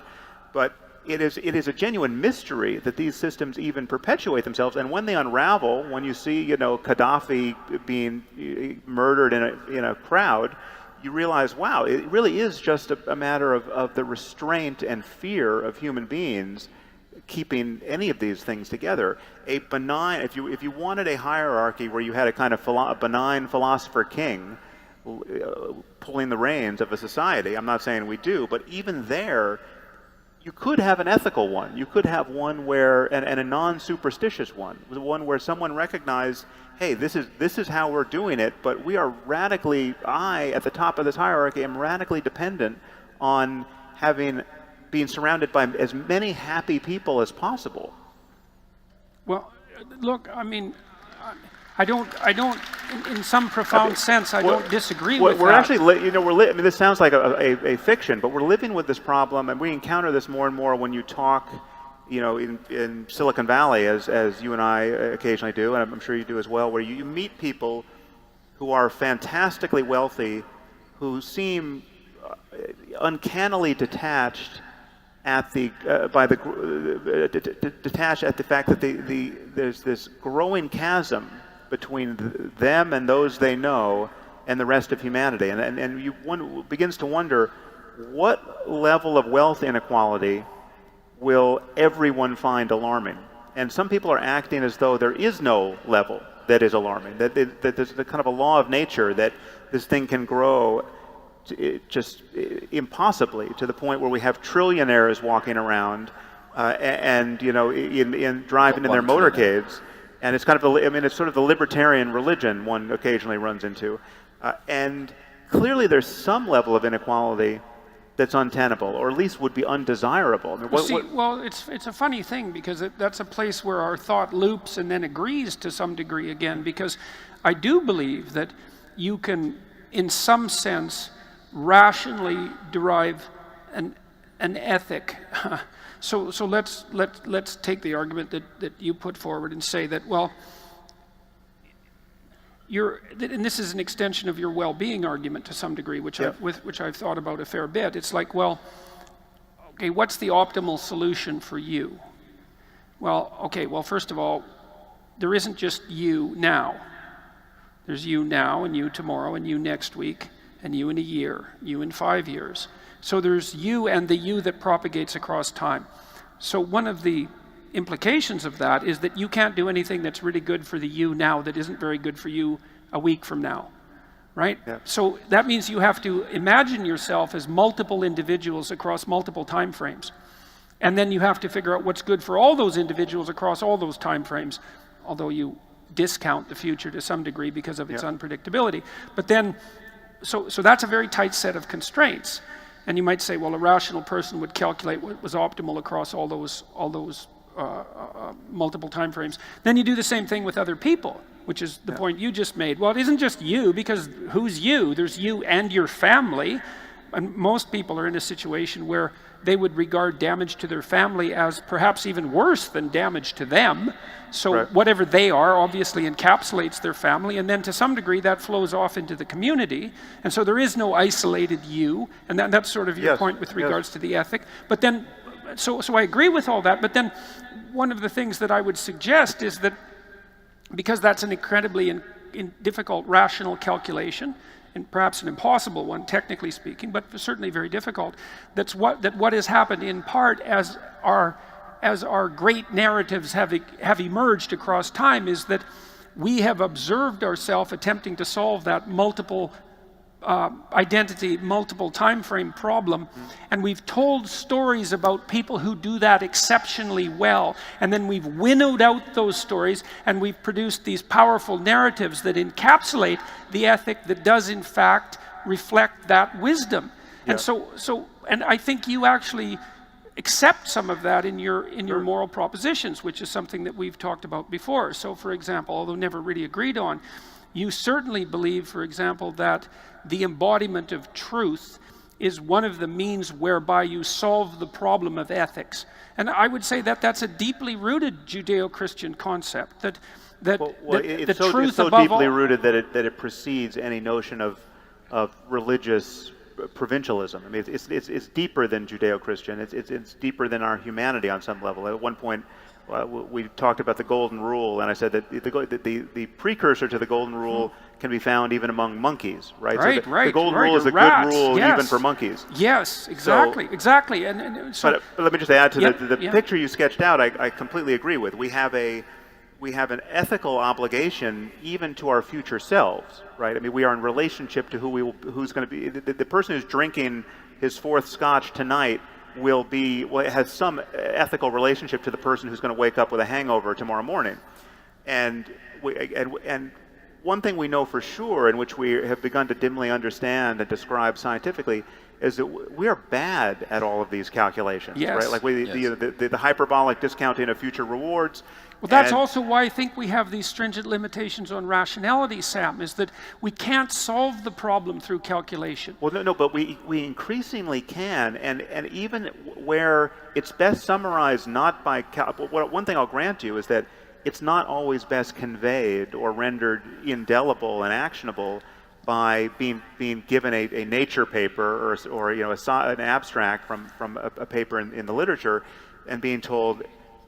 But it is a genuine mystery that these systems even perpetuate themselves. And when they unravel, when you see Gaddafi being murdered in a crowd, you realize, wow, it really is just a matter of the restraint and fear of human beings keeping any of these things together. A benign, if you wanted a hierarchy where you had a kind of benign philosopher king pulling the reins of a society, I'm not saying we do, but even there, you could have an ethical one. You could have one where, and a non-superstitious one where someone recognized, hey, this is how we're doing it, but we are radically, at the top of this hierarchy, am radically dependent on being surrounded by as many happy people as possible. Well, look, I mean, I don't, in some profound sense, I don't disagree with that. We're actually, I mean, this sounds like a fiction, but we're living with this problem, and we encounter this more and more when you talk, in Silicon Valley, as you and I occasionally do, and I'm sure you do as well, where you meet people who are fantastically wealthy, who seem uncannily detached detached at the fact that there's this growing chasm between them and those they know and the rest of humanity, and one begins to wonder what level of wealth inequality will everyone find alarming. And some people are acting as though there is no level that is alarming, that there's a kind of a law of nature that this thing can grow just impossibly to the point where we have trillionaires walking around and driving in their motorcades, and it's kind of it's sort of the libertarian religion one occasionally runs into, and clearly there's some level of inequality that's untenable, or at least would be undesirable. I mean, it's a funny thing, because that's a place where our thought loops and then agrees to some degree again, because I do believe that you can, in some sense, rationally derive an ethic. So let's take the argument that you put forward and say that, well, and this is an extension of your well-being argument to some degree, which I've thought about a fair bit. It's like, well, okay, what's the optimal solution for you? Well, okay, first of all, there isn't just you now. There's you now, and you tomorrow, and you next week, and you in a year, you in 5 years. So there's you and the you that propagates across time. So one of the implications of that is that you can't do anything that's really good for the you now that isn't very good for you a week from now, right? Yeah. So that means you have to imagine yourself as multiple individuals across multiple time frames. And then you have to figure out what's good for all those individuals across all those time frames, although you discount the future to some degree because of its unpredictability. But then, so that's a very tight set of constraints. And you might say, well, a rational person would calculate what was optimal across all those multiple time frames. Then you do the same thing with other people, which is the point you just made. Well, it isn't just you, because who's you? There's you and your family. And most people are in a situation where they would regard damage to their family as perhaps even worse than damage to them. So whatever they are obviously encapsulates their family, and then to some degree that flows off into the community. And so there is no isolated you, and that's sort of your point with regards to the ethic. But then, so I agree with all that, but then one of the things that I would suggest is that, because that's an incredibly difficult rational calculation, and perhaps an impossible one, technically speaking, but certainly very difficult, that what has happened in part as our great narratives have emerged across time is that we have observed ourselves attempting to solve that multiple identity, multiple time frame problem, and we've told stories about people who do that exceptionally well, and then we've winnowed out those stories, and we've produced these powerful narratives that encapsulate the ethic that does in fact reflect that wisdom. And and I think you actually accept some of that in your moral propositions, which is something that we've talked about before. So for example, although never really agreed on, you certainly believe, for example, that the embodiment of truth is one of the means whereby you solve the problem of ethics. And I would say that that's a deeply rooted Judeo-Christian concept, that it's the truth so above deeply all, rooted that it precedes any notion of religious provincialism. I mean, it's deeper than Judeo-Christian. It's deeper than our humanity on some level. At one point, we talked about the Golden Rule, and I said that the precursor to the Golden Rule can be found even among monkeys, right? The Golden Rule is a good rule even for monkeys. Yes, exactly, exactly. And so, but let me just add to the picture you sketched out. I completely agree with. We have an ethical obligation even to our future selves, right? I mean, we are in relationship to who's going to be the person who's drinking his fourth scotch tonight has some ethical relationship to the person who's going to wake up with a hangover tomorrow morning. And one thing we know for sure, in which we have begun to dimly understand and describe scientifically, is that we are bad at all of these calculations, right? Like the hyperbolic discounting of future rewards. Well, that's also why I think we have these stringent limitations on rationality, Sam, is that we can't solve the problem through calculation. Well, no, but we increasingly can, and even where it's best summarized not by one thing I'll grant you is that it's not always best conveyed or rendered indelible and actionable by being given a nature paper or an abstract from a paper in the literature and being told,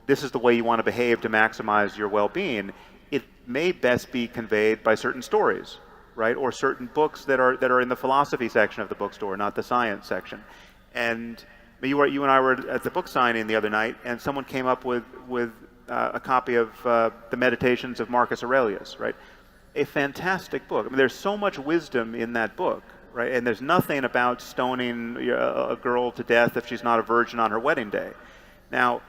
this is the way you want to behave to maximize your well-being. It may best be conveyed by certain stories, right? Or certain books that are in the philosophy section of the bookstore, not the science section. And you and I were at the book signing the other night, and someone came up with a copy of the Meditations of Marcus Aurelius, right? A fantastic book. I mean, there's so much wisdom in that book, right? And there's nothing about stoning a girl to death if she's not a virgin on her wedding day. Now,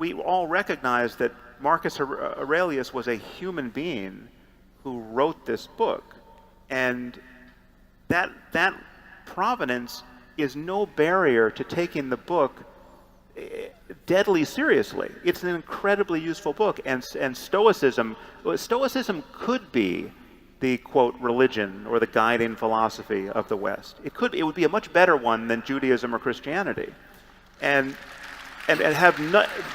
we all recognize that Marcus Aurelius was a human being who wrote this book, and that provenance is no barrier to taking the book deadly seriously. It's an incredibly useful book, and Stoicism could be the, quote, religion or the guiding philosophy of the West. It would be a much better one than Judaism or Christianity, and have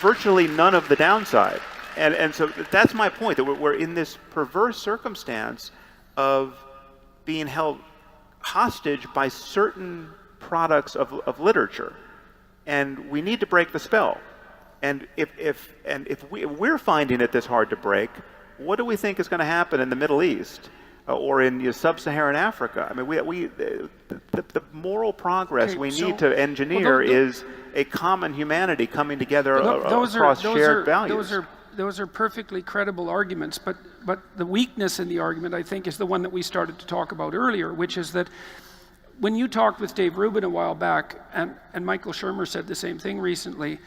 virtually none of the downside. And so that's my point, that we're in this perverse circumstance of being held hostage by certain products of literature. And we need to break the spell. And if we're finding it this hard to break, what do we think is going to happen in the Middle East or in sub-Saharan Africa. I mean, the moral progress we need to engineer is a common humanity coming together across shared values. Those are perfectly credible arguments, but the weakness in the argument, I think, is the one that we started to talk about earlier, which is that when you talked with Dave Rubin a while back, and Michael Shermer said the same thing recently,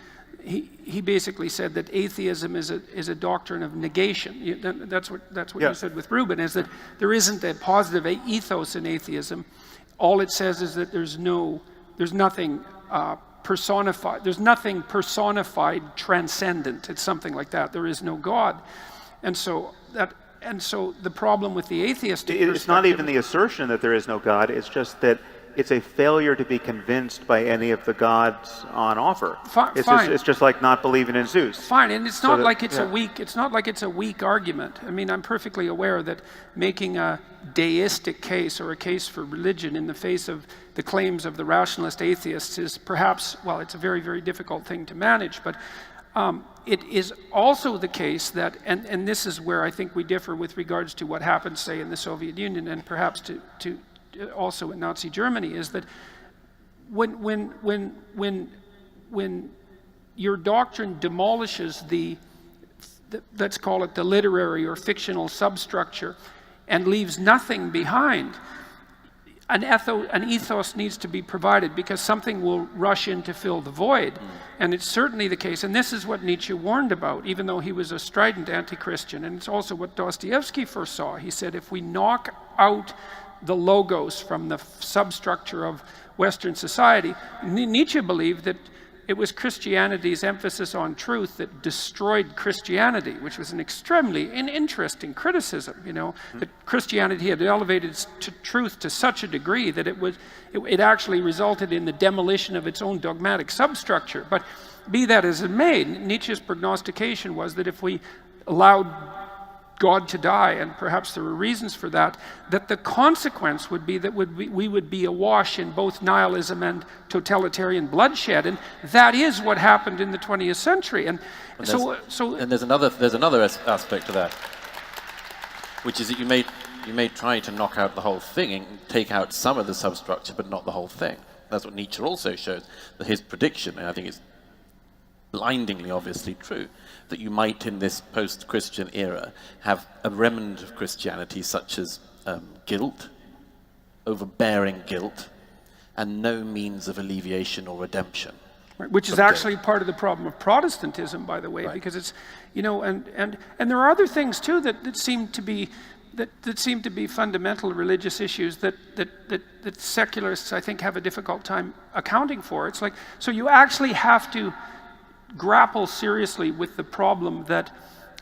he basically said that atheism is a doctrine of negation. That's what you said with Rubin, is that there isn't a positive ethos in atheism. All it says is that there's nothing personified. There's nothing personified transcendent. It's something like that. There is no God, and so the problem with the atheistic it's not even the assertion that there is no God. It's just that it's a failure to be convinced by any of the gods on offer. It's just like not believing in Zeus. Fine, and it's not like it's a weak. It's not like it's a weak argument. I mean, I'm perfectly aware that making a deistic case or a case for religion in the face of the claims of the rationalist atheists is perhaps, well, it's a very, very difficult thing to manage. But it is also the case that, and this is where I think we differ with regards to what happened, say, in the Soviet Union and perhaps to also in Nazi Germany, is that when your doctrine demolishes the let's call it the literary or fictional substructure and leaves nothing behind, an ethos needs to be provided, because something will rush in to fill the void. And it's certainly the case, and this is what Nietzsche warned about, even though he was a strident anti-Christian, and it's also what Dostoevsky foresaw. He said, if we knock out the logos from the substructure of Western society, Nietzsche believed that it was Christianity's emphasis on truth that destroyed Christianity, which was an extremely interesting criticism, that Christianity had elevated truth to such a degree that it actually resulted in the demolition of its own dogmatic substructure. But be that as it may, Nietzsche's prognostication was that if we allowed God to die, and perhaps there were reasons for that, that the consequence would be that we would be awash in both nihilism and totalitarian bloodshed, and that is what happened in the 20th century. And there's another aspect to that, which is that you may try to knock out the whole thing and take out some of the substructure, but not the whole thing. That's what Nietzsche also shows. That his prediction, and I think it's blindingly obviously true, that you might in this post-Christian era have a remnant of Christianity such as guilt, overbearing guilt, and no means of alleviation or redemption. Right, which is actually part of the problem of Protestantism, by the way, because it's, and there are other things too that seem to be fundamental religious issues that secularists, I think, have a difficult time accounting for. It's like, so you actually have to grapple seriously with the problem that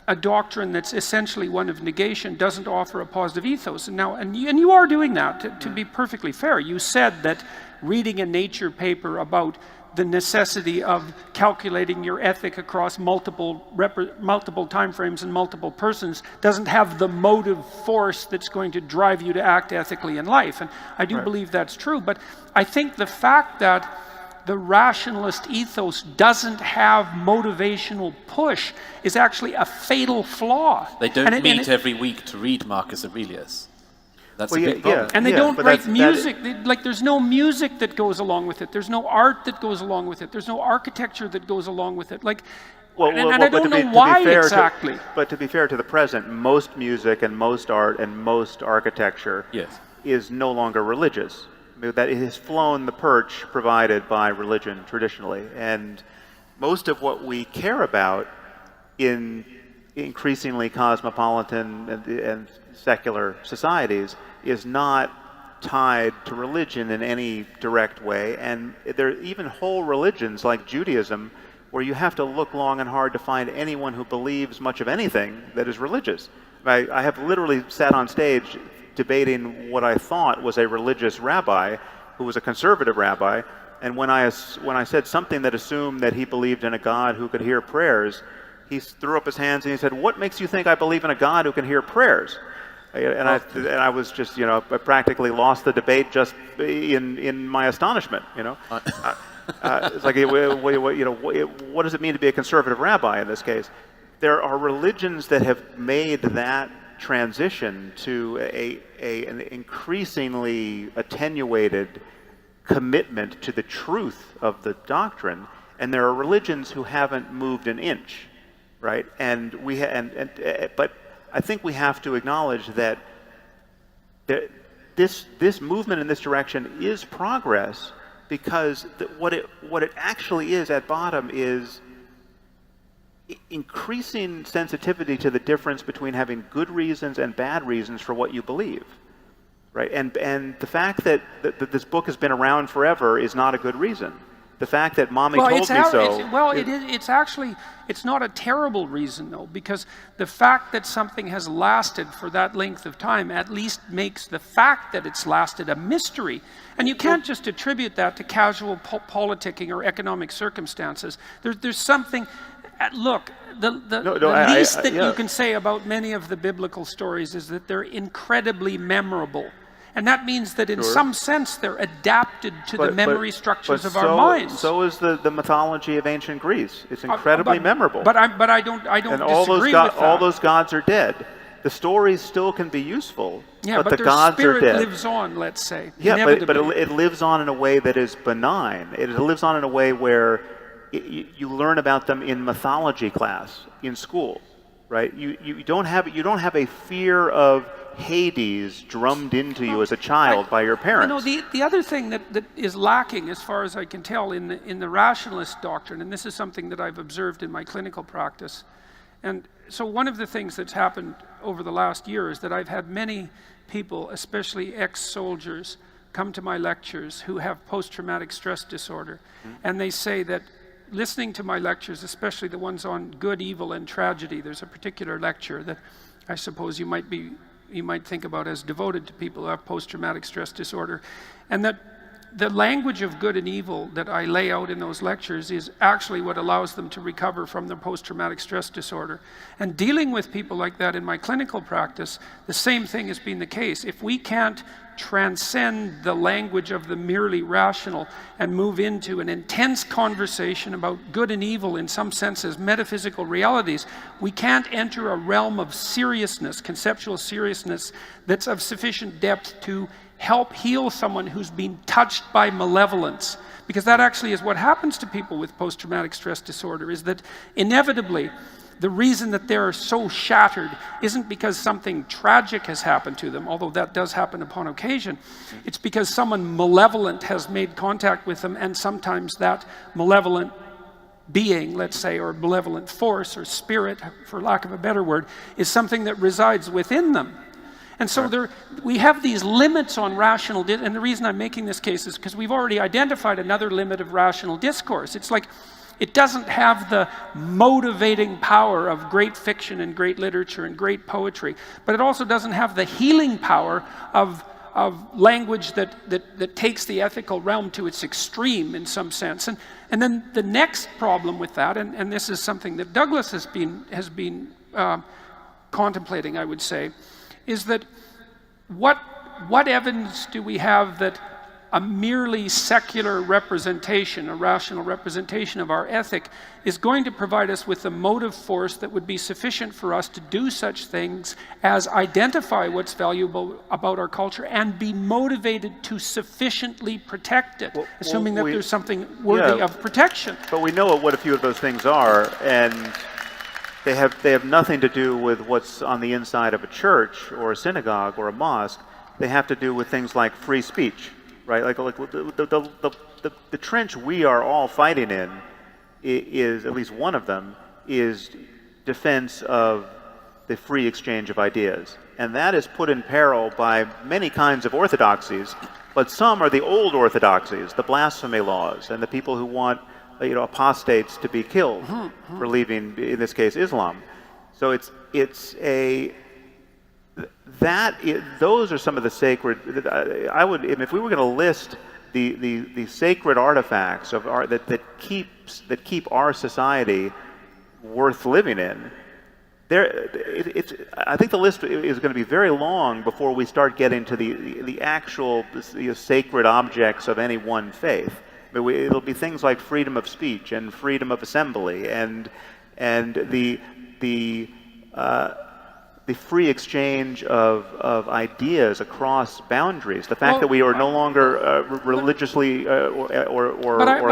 a doctrine that's essentially one of negation doesn't offer a positive ethos. And you are doing that, to be perfectly fair. You said that reading a Nature paper about the necessity of calculating your ethic across multiple timeframes and multiple persons doesn't have the motive force that's going to drive you to act ethically in life. And I do believe that's true, but I think the fact that the rationalist ethos doesn't have motivational push is actually a fatal flaw. They don't meet every week to read Marcus Aurelius. That's a big problem. And they don't write music. There's no music that goes along with it. There's no art that goes along with it. There's no architecture that goes along with it. I don't know why exactly. But to be fair to the present, most music and most art and most architecture is no longer religious. That it has flown the perch provided by religion traditionally. And most of what we care about in increasingly cosmopolitan and secular societies is not tied to religion in any direct way. And there are even whole religions like Judaism where you have to look long and hard to find anyone who believes much of anything that is religious. I have literally sat on stage debating what I thought was a religious rabbi who was a conservative rabbi, and when I said something that assumed that he believed in a God who could hear prayers, he threw up his hands and he said, "What makes you think I believe in a God who can hear prayers?" And I was just, I practically lost the debate just in my astonishment. It's like, what does it mean to be a conservative rabbi in this case? There are religions that have made that transition to an increasingly attenuated commitment to the truth of the doctrine, and there are religions who haven't moved an inch, right? And but I think we have to acknowledge that this movement in this direction is progress, because what it actually is at bottom is increasing sensitivity to the difference between having good reasons and bad reasons for what you believe, right? And the fact that this book has been around forever is not a good reason. The fact that Mommy told me so. It's not a terrible reason, though, because the fact that something has lasted for that length of time at least makes the fact that it's lasted a mystery. And you can't just attribute that to casual politicking or economic circumstances. There's something. Look, the least that you can say about many of the biblical stories is that they're incredibly memorable. And that means that in some sense they're adapted to the memory structures of our minds. So is the mythology of ancient Greece. It's incredibly memorable. But I don't and disagree with that. All those gods are dead. The stories still can be useful, but the gods are dead. Their spirit lives on, let's say. Yeah, but it lives on in a way that is benign. It lives on in a way where you learn about them in mythology class in school, right? You don't have a fear of Hades drummed into you as a child by your parents. The other thing that is lacking, as far as I can tell, in the rationalist doctrine, and this is something that I've observed in my clinical practice, and so one of the things that's happened over the last year is that I've had many people, especially ex-soldiers, come to my lectures who have post-traumatic stress disorder, and they say that listening to my lectures, especially the ones on good, evil, and tragedy, there's a particular lecture that I suppose you might think about as devoted to people who have post-traumatic stress disorder, and that the language of good and evil that I lay out in those lectures is actually what allows them to recover from their post-traumatic stress disorder. And dealing with people like that in my clinical practice, the same thing has been the case. If we can't transcend the language of the merely rational and move into an intense conversation about good and evil in some sense as metaphysical realities, we can't enter a realm of seriousness, conceptual seriousness, that's of sufficient depth to help heal someone who's been touched by malevolence. Because that actually is what happens to people with post-traumatic stress disorder, is that inevitably the reason that they're so shattered isn't because something tragic has happened to them, although that does happen upon occasion. It's because someone malevolent has made contact with them, and sometimes that malevolent being, let's say, or malevolent force or spirit, for lack of a better word, is something that resides within them. And so we have these limits on rational, and the reason I'm making this case is because we've already identified another limit of rational discourse. It's like it doesn't have the motivating power of great fiction and great literature and great poetry, but it also doesn't have the healing power of language that takes the ethical realm to its extreme in some sense. And then the next problem with that, and this is something that Douglas has been contemplating, I would say, is that what evidence do we have that a merely secular representation, a rational representation of our ethic, is going to provide us with a motive force that would be sufficient for us to do such things as identify what's valuable about our culture and be motivated to sufficiently protect it, assuming that there's something worthy of protection. But we know what a few of those things are, and they have nothing to do with what's on the inside of a church or a synagogue or a mosque. They have to do with things like free speech, right? Like the trench we are all fighting in is, at least one of them, is defense of the free exchange of ideas. And that is put in peril by many kinds of orthodoxies, but some are the old orthodoxies, the blasphemy laws, and the people who want apostates to be killed for leaving, in this case, Islam. So those are some of the sacred. If we were going to list the sacred artifacts of art that keep our society worth living in, I think the list is going to be very long before we start getting to the actual sacred objects of any one faith. It'll be things like freedom of speech and freedom of assembly and the the free exchange of ideas across boundaries. The fact that we are no longer religiously or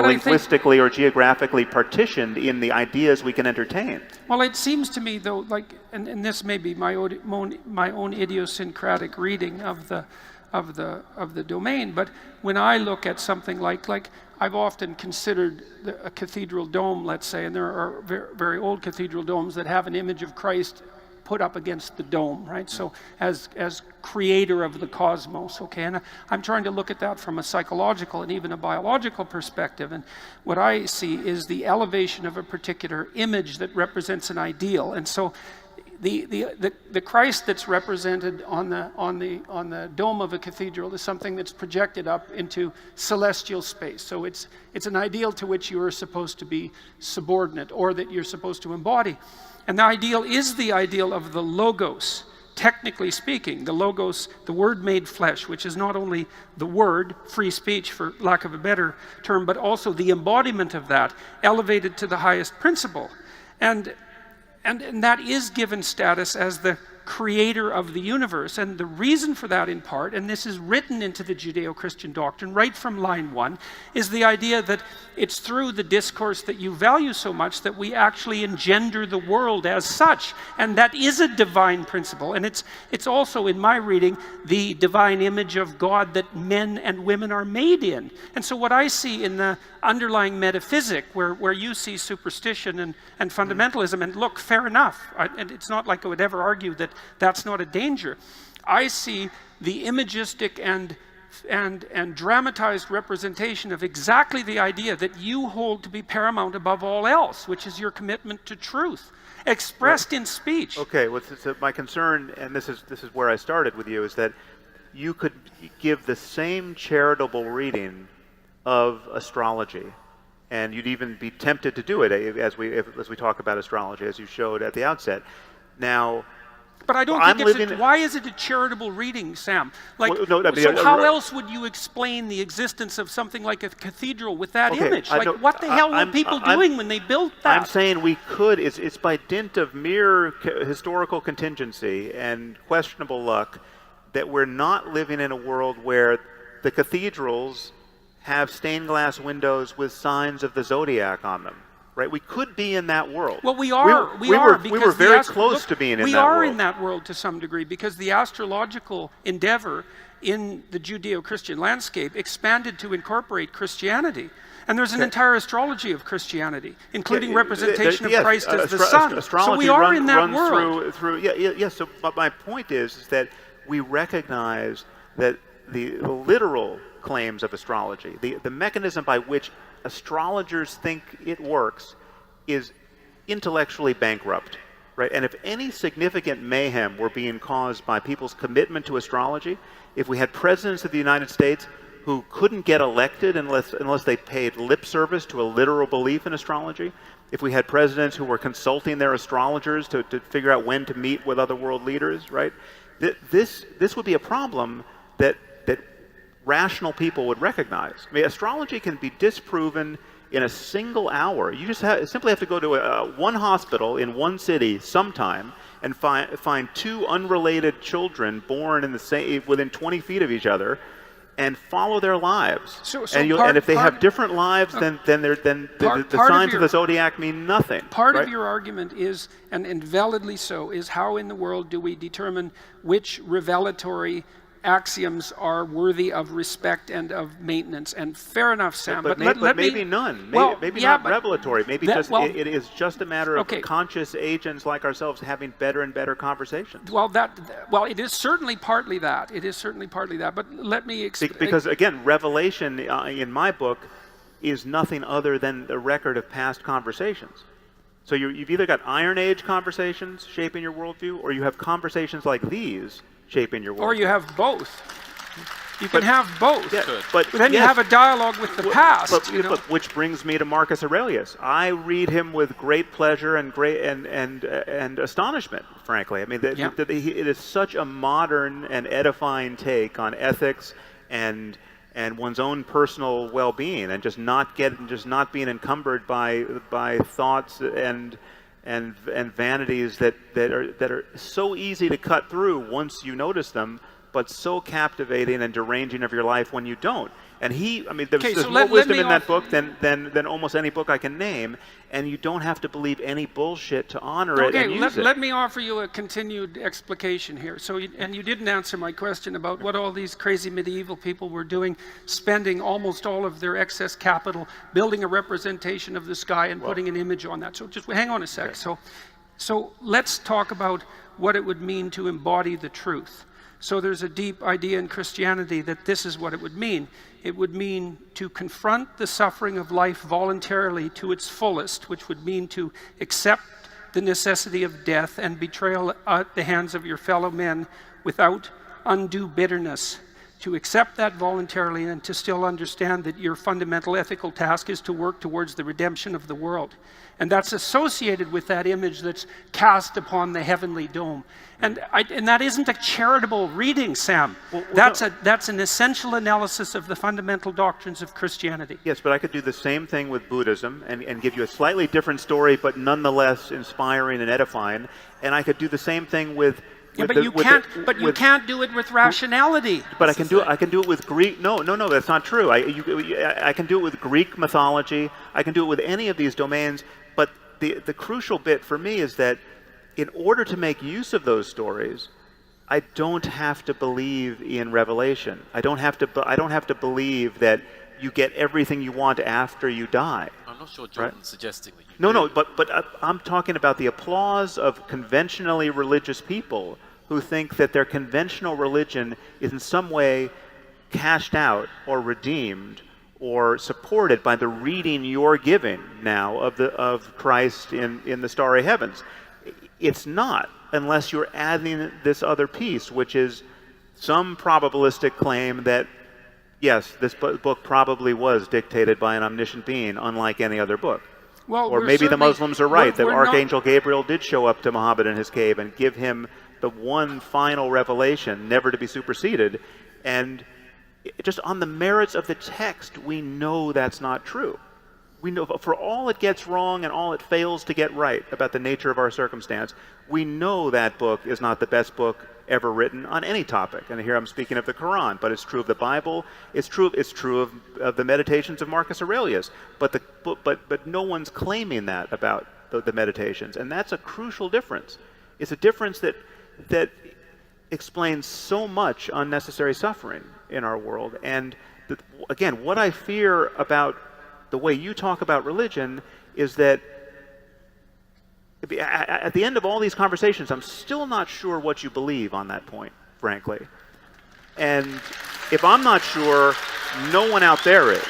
linguistically or geographically partitioned in the ideas we can entertain. Well, it seems to me, though, like, and this may be my own idiosyncratic reading of the domain, but when I look at something like I've often considered a cathedral dome, let's say, and there are very, very old cathedral domes that have an image of Christ put up against the dome, right? So as creator of the cosmos, okay? And I'm trying to look at that from a psychological and even a biological perspective. And what I see is the elevation of a particular image that represents an ideal. And so the Christ that's represented on the dome of a cathedral is something that's projected up into celestial space. So it's an ideal to which you are supposed to be subordinate, or that you're supposed to embody. And the ideal is the ideal of the Logos, technically speaking. The Logos, the Word made flesh, which is not only the Word, free speech for lack of a better term, but also the embodiment of that, elevated to the highest principle. And that is given status as the creator of the universe. And the reason for that, in part, and this is written into the Judeo-Christian doctrine right from line 1, is the idea that it's through the discourse that you value so much that we actually engender the world as such. And that is a divine principle. And it's also, in my reading, the divine image of God that men and women are made in. And so what I see in the underlying metaphysic, where you see superstition and fundamentalism, and look, fair enough, and it's not like I would ever argue that that's not a danger. I see the imagistic and dramatized representation of exactly the idea that you hold to be paramount above all else, which is your commitment to truth, expressed in speech. Okay, well, my concern, and this is where I started with you, is that you could give the same charitable reading of astrology, and you'd even be tempted to do it as we talk about astrology, as you showed at the outset. Now, but I don't think why is it a charitable reading, Sam? Like, well, no, so how else would you explain the existence of something like a cathedral with that image? Like, what the hell were people doing when they built that? I'm saying we could. It's by dint of mere historical contingency and questionable luck that we're not living in a world where the cathedrals have stained glass windows with signs of the zodiac on them. Right, we could be in that world. Well, we were very close to being in that world. We are in that world to some degree, because the astrological endeavor in the Judeo-Christian landscape expanded to incorporate Christianity. And there's an entire astrology of Christianity, including representation of Christ as the sun. So we are in that world. So my point is that we recognize that the literal claims of astrology, the mechanism by which astrologers think it works, is intellectually bankrupt, right? And if any significant mayhem were being caused by people's commitment to astrology, if we had presidents of the United States who couldn't get elected unless they paid lip service to a literal belief in astrology, if we had presidents who were consulting their astrologers to figure out when to meet with other world leaders, right? This would be a problem that rational people would recognize. I mean, astrology can be disproven in a single hour. You just simply have to go to one hospital in one city sometime and find two unrelated children born in the same, within 20 feet of each other, and follow their lives. And if they have different lives, then the signs of the zodiac mean nothing. Part of your argument is, and validly so, is how in the world do we determine which revelatory axioms are worthy of respect and of maintenance? And fair enough, Sam. But maybe none. Maybe not revelatory. Maybe it is just a matter of conscious agents like ourselves having better and better conversations. Well, it is certainly partly that. It is certainly partly that. But let me explain. Because again, revelation in my book is nothing other than the record of past conversations. So you've either got Iron Age conversations shaping your worldview, or you have conversations like these shaping your worldview. Or you have both. You can have both. Yeah, but then you have a dialogue with the past. But which brings me to Marcus Aurelius. I read him with great pleasure and and astonishment, frankly. I mean, it is such a modern and edifying take on ethics and one's own personal well-being, and just not being encumbered by thoughts and and vanities that are so easy to cut through once you notice them, but so captivating and deranging of your life when you don't. And there's more wisdom in that book than almost any book I can name, and you don't have to believe any bullshit to honor it and use it. Let me offer you a continued explication here. And you didn't answer my question about what all these crazy medieval people were doing, spending almost all of their excess capital, building a representation of the sky and putting an image on that. So just hang on a sec. Okay. So let's talk about what it would mean to embody the truth. So there's a deep idea in Christianity that this is what it would mean. It would mean to confront the suffering of life voluntarily to its fullest, which would mean to accept the necessity of death and betrayal at the hands of your fellow men without undue bitterness. To accept that voluntarily and to still understand that your fundamental ethical task is to work towards the redemption of the world. And that's associated with that image that's cast upon the heavenly dome. And that isn't a charitable reading, Sam. That's an essential analysis of the fundamental doctrines of Christianity. Yes, but I could do the same thing with Buddhism and give you a slightly different story, but nonetheless inspiring and edifying. And I could do the same thing with you can't do it with rationality. But I can do it with Greek. No, that's not true. I can do it with Greek mythology. I can do it with any of these domains. But the crucial bit for me is that in order to make use of those stories, I don't have to believe in Revelation. I don't have to believe that you get everything you want after you die. I'm not sure Jordan's suggesting that you No, but I'm talking about the applause of conventionally religious people who think that their conventional religion is in some way cashed out or redeemed or supported by the reading you're giving now of Christ in the starry heavens. It's not, unless you're adding this other piece, which is some probabilistic claim that, yes, this book probably was dictated by an omniscient being, unlike any other book. Well, or maybe the Muslims are right, that Archangel Gabriel did show up to Muhammad in his cave and give him the one final revelation, never to be superseded. And just on the merits of the text, we know that's not true. We know, for all it gets wrong and all it fails to get right about the nature of our circumstance, we know that book is not the best book ever written on any topic. And here I'm speaking of the Quran, but it's true of the Bible. It's true of the Meditations of Marcus Aurelius. But no one's claiming that about the Meditations, and that's a crucial difference. It's a difference that explains so much unnecessary suffering in our world. And again, what I fear about the way you talk about religion is that at the end of all these conversations, I'm still not sure what you believe on that point, frankly. And if I'm not sure, no one out there is.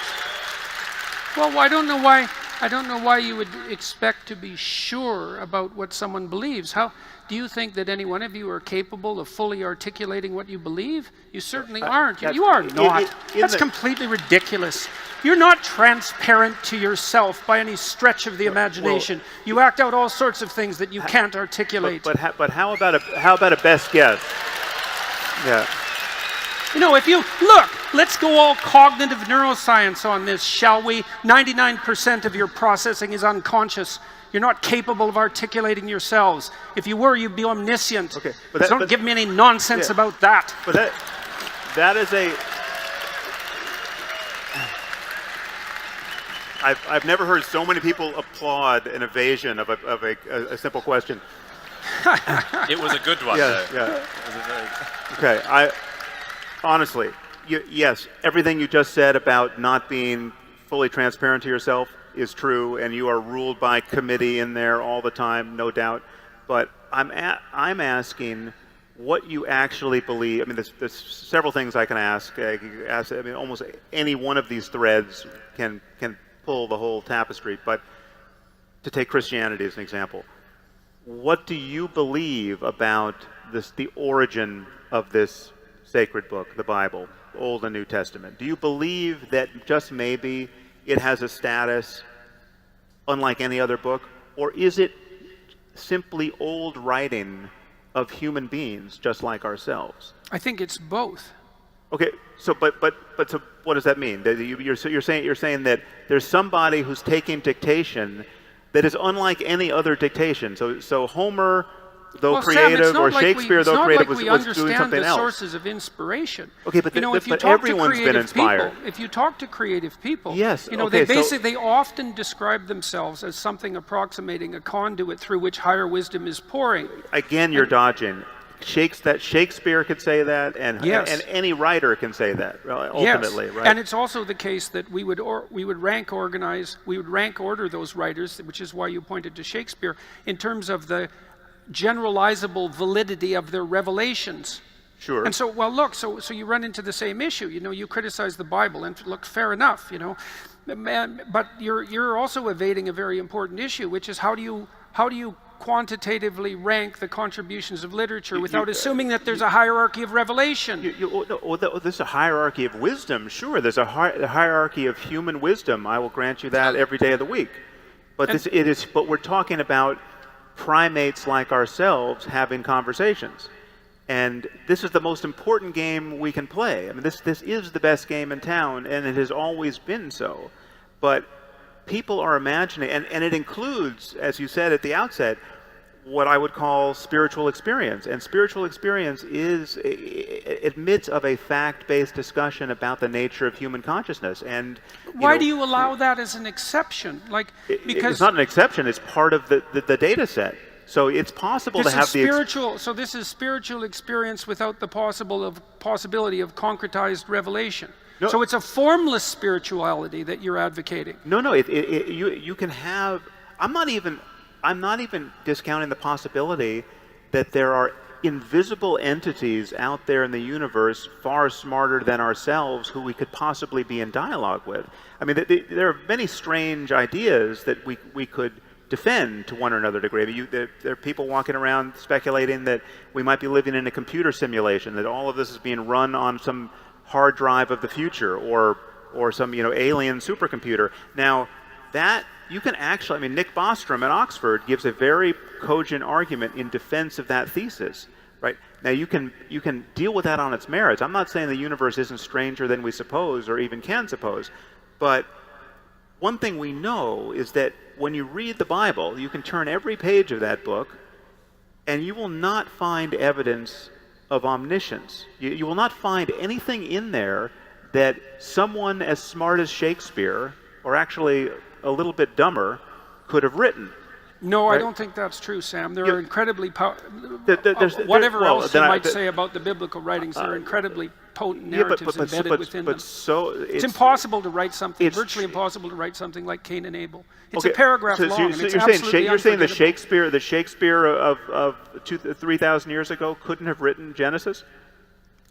Well, I don't know why you would expect to be sure about what someone believes. How do you think that any one of you are capable of fully articulating what you believe? You certainly aren't. You are not. That's completely ridiculous. You're not transparent to yourself by any stretch of the imagination. You act out all sorts of things that you can't articulate. But how about a best guess? Yeah. You know, if you look, let's go all cognitive neuroscience on this, shall we? 99% of your processing is unconscious. You're not capable of articulating yourselves. If you were, you'd be omniscient. Okay, but don't give me any nonsense about that. But that is a. I've never heard so many people applaud an evasion of a simple question. It was a good one, though. Yeah. Okay, honestly, yes, everything you just said about not being fully transparent to yourself is true, and you are ruled by committee in there all the time, no doubt. But I'm asking what you actually believe. I mean, there's several things I can ask. I mean, almost any one of these threads can pull the whole tapestry. But to take Christianity as an example, what do you believe about the origin of this sacred book, the Bible, Old and New Testament? Do you believe that just maybe it has a status unlike any other book, or is it simply old writing of human beings just like ourselves? I think it's both. Okay, so but so what does that mean? That you're saying that there's somebody who's taking dictation that is unlike any other dictation. So Homer, though Well, Sam, creative, it's not or like Shakespeare, though creative, was doing understand something the else. sources of inspiration. Okay, but, if you but talk to everyone's been creative inspired. people, if you talk to creative people, Yes, they often describe themselves as something approximating a conduit through which higher wisdom is pouring. Again, you're dodging. Shakespeare could say that, and Yes. and any writer can say that. Ultimately, Yes. right? And it's also the case that we would rank order those writers, which is why you pointed to Shakespeare, in terms of the generalizable validity of their revelations. Sure. And so, well, look, so you run into the same issue. You criticize the Bible, and look, fair enough, but you're also evading a very important issue, which is how do you quantitatively rank the contributions of literature without assuming that there's a hierarchy of revelation? There's a hierarchy of wisdom. Sure, there's a hierarchy of human wisdom. I will grant you that every day of the week. But But we're talking about primates like ourselves having conversations, and this is the most important game we can play. I mean, this is the best game in town, and it has always been so. But people are imagining, and it includes, as you said at the outset, what I would call spiritual experience. And spiritual experience admits of a fact-based discussion about the nature of human consciousness. And why do you allow that as an exception? Because it's not an exception; it's part of the data set. So it's possible to have so this is spiritual experience without the possibility of concretized revelation. No. So it's a formless spirituality that you're advocating. No. You can have. I'm not even discounting the possibility that there are invisible entities out there in the universe far smarter than ourselves who we could possibly be in dialogue with. I mean, there are many strange ideas that we could defend to one or another degree. I mean, there are people walking around speculating that we might be living in a computer simulation, that all of this is being run on some hard drive of the future, or some alien supercomputer. Now, that you can actually, I mean, Nick Bostrom at Oxford gives a very cogent argument in defense of that thesis. Right? Now, you can deal with that on its merits. I'm not saying the universe isn't stranger than we suppose or even can suppose, but one thing we know is that when you read the Bible, you can turn every page of that book, and you will not find evidence of omniscience. You will not find anything in there that someone as smart as Shakespeare, or actually a little bit dumber, could have written. No, right? I don't think that's true, Sam. There are incredibly whatever else you might say about the biblical writings, there are incredibly potent narratives embedded within them. It's impossible to write something, virtually impossible to write something like Cain and Abel. It's a paragraph long, and it's absolutely you're saying the unforgettable. Shakespeare of 3,000 years ago couldn't have written Genesis?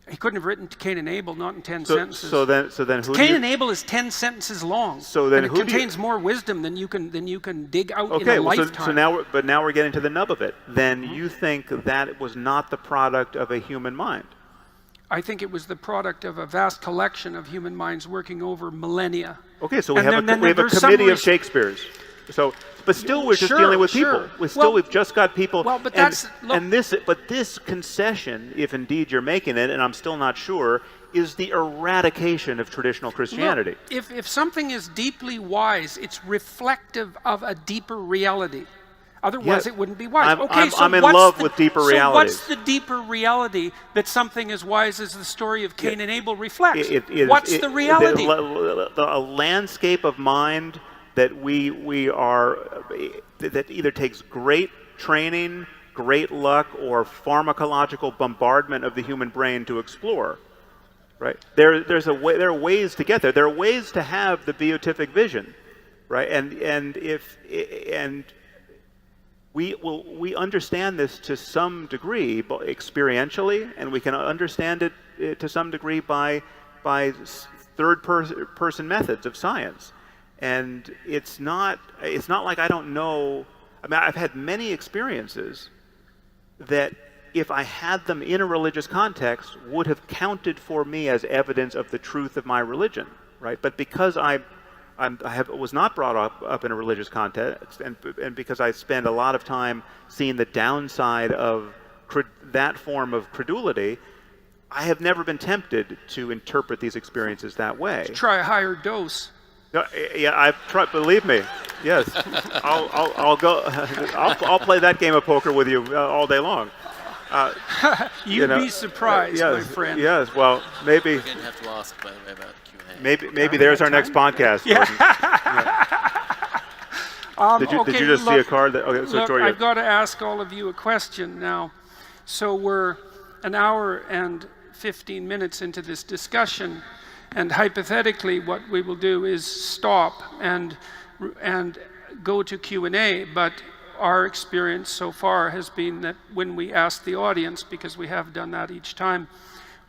He couldn't have written Cain and Abel, not in 10 sentences. So then who? Cain and Abel is 10 sentences long. So then and it contains more wisdom than you can dig out in a Okay, lifetime. so now we're getting to the nub of it. Then you think that was not the product of a human mind? I think it was the product of a vast collection of human minds working over millennia. Okay, so we have a committee of Shakespeare's. So, but still, we're just dealing with people. We've just got people. Well, but this concession, if indeed you're making it, and I'm still not sure, is the eradication of traditional Christianity. Look, if something is deeply wise, it's reflective of a deeper reality. Otherwise, it wouldn't be wise. I'm in love with deeper realities. So what's the deeper reality that something as wise as the story of Cain and Abel reflects? What's the reality? A landscape of mind that that either takes great training, great luck, or pharmacological bombardment of the human brain to explore. Right? There are ways to get there. There are ways to have the beatific vision, right? And we understand this to some degree experientially, and we can understand it to some degree by third-person methods of science. And it's not like I don't know. I mean, I've had many experiences that, if I had them in a religious context, would have counted for me as evidence of the truth of my religion, right? But because I was not brought up in a religious context, and because I spend a lot of time seeing the downside of that form of credulity, I have never been tempted to interpret these experiences that way. Try a higher dose. No, yeah, believe me. Yes, I'll go. I'll play that game of poker with you all day long. You'd be surprised, yes, my friend. Yes, well, maybe. We're going to have to ask, by the way, about Q&A. Maybe there's our next podcast. Yeah. Did you Okay, just see a card? Okay, so look, Tori, I've got to ask all of you a question now. So we're an hour and 15 minutes into this discussion, and hypothetically, what we will do is stop and go to Q&A. But our experience so far has been that when we ask the audience, because we have done that each time,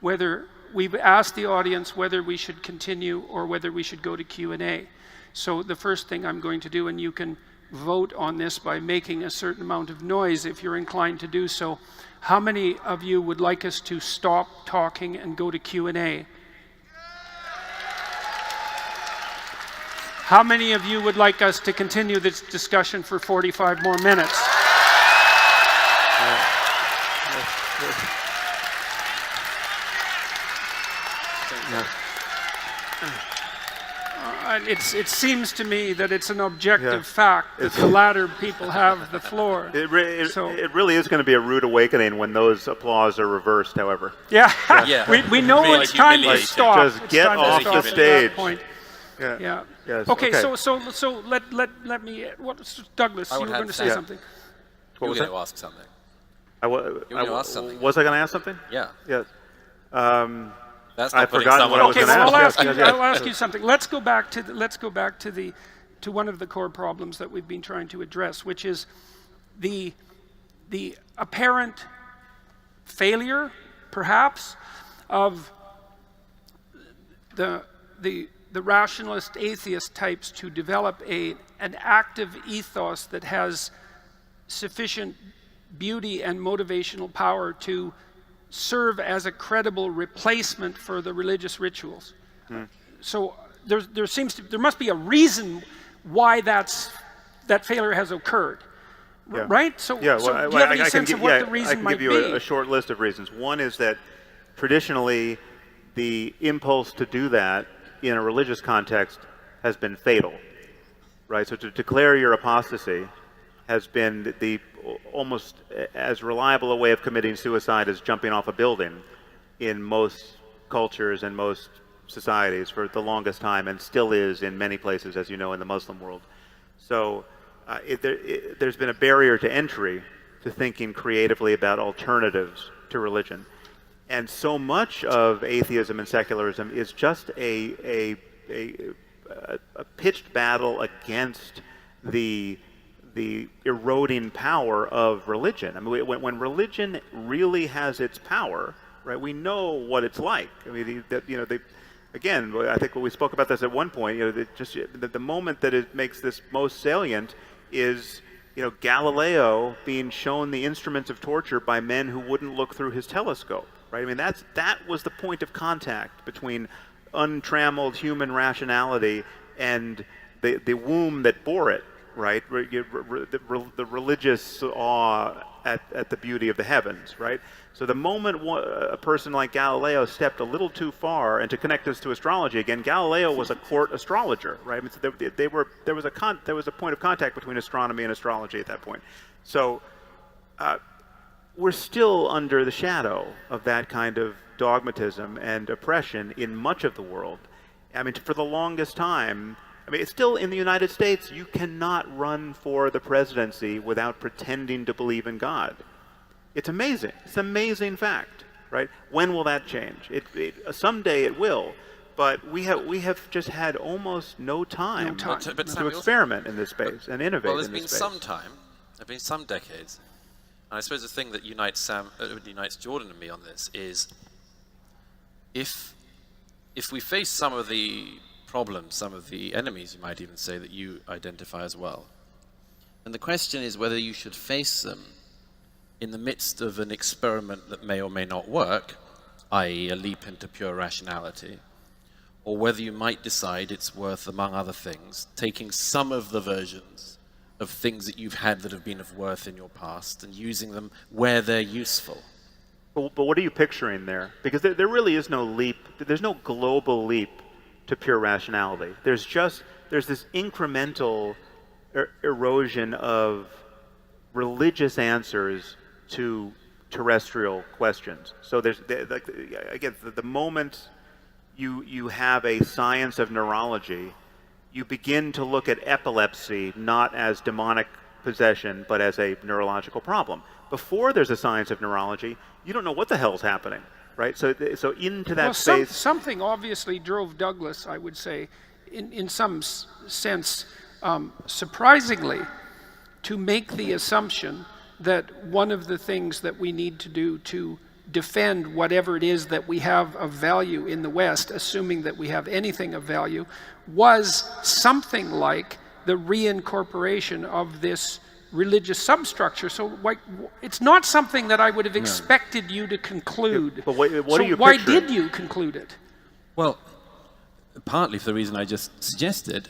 whether we've asked the audience whether we should continue or whether we should go to Q&A. So the first thing I'm going to do, and you can vote on this by making a certain amount of noise if you're inclined to do so. How many of you would like us to stop talking and go to Q&A? How many of you would like us to continue this discussion for 45 more minutes? It seems to me that it's an objective fact that the latter people have the floor. It really is going to be a rude awakening when those applause are reversed, however. Yeah, Yeah. we know Really it's time to humiliating. stop. Just It's get time to off stop the at that stage. point. Yeah. Yeah. Yes, Okay, okay. so let me. Douglas, I you would were going have to to say say- something. What You're was going that? to ask something. I were gonna ask something. Was I going to ask something? Yeah. Yes. That's I not putting forgot what I someone was Okay, on the gonna well, ask. I'll ask you something. Let's go back to one of the core problems that we've been trying to address, which is the apparent failure, perhaps, of the rationalist atheist types to develop an active ethos that has sufficient beauty and motivational power to serve as a credible replacement for the religious rituals. So there must be a reason why that failure has occurred, Yeah. right? So, Yeah, so well, do you have I any can sense give, of what the I reason can might give you be? a short list of reasons. One is that traditionally the impulse to do that in a religious context has been fatal, right? So to declare your apostasy has been the almost as reliable a way of committing suicide as jumping off a building in most cultures and most societies for the longest time, and still is in many places, as you know, in the Muslim world. So there's been a barrier to entry to thinking creatively about alternatives to religion. And so much of atheism and secularism is just a pitched battle against the eroding power of religion. I mean, when religion really has its power, right? We know what it's like. I mean, again, I think we spoke about this at one point. The moment that it makes this most salient is, Galileo being shown the instruments of torture by men who wouldn't look through his telescope, right? I mean, that was the point of contact between untrammeled human rationality and the womb that bore it, right? The religious awe at the beauty of the heavens, right? So the moment a person like Galileo stepped a little too far, and to connect this to astrology again, Galileo was a court astrologer, right? I mean, so there was a point of contact between astronomy and astrology at that point. So we're still under the shadow of that kind of dogmatism and oppression in much of the world. I mean, for the longest time, it's still in the United States, you cannot run for the presidency without pretending to believe in God. It's amazing. It's an amazing fact, right? When will that change? Someday it will, but we have just had almost no time, But to experiment in this space and innovate Well, there's in been this space. some time, there've been some decades, and I suppose the thing that unites Jordan and me on this is if we face some of the problems, some of the enemies, you might even say, that you identify as well, and the question is whether you should face them in the midst of an experiment that may or may not work, i.e. a leap into pure rationality, or whether you might decide it's worth, among other things, taking some of the versions of things that you've had that have been of worth in your past and using them where they're useful. But what are you picturing there? Because there really is no leap. There's no global leap to pure rationality. There's this incremental erosion of religious answers to terrestrial questions. So there's again, the moment you have a science of neurology, you begin to look at epilepsy not as demonic possession, but as a neurological problem. Before there's a science of neurology, you don't know what the hell's happening, right? So into that space. Something obviously drove Douglas, I would say, in some sense, surprisingly, to make the assumption that one of the things that we need to do to defend whatever it is that we have of value in the West, assuming that we have anything of value, was something like the reincorporation of this religious substructure. So it's not something that I would have expected you to conclude. Yeah, but what so are you why picturing? did you conclude it? Well, partly for the reason I just suggested,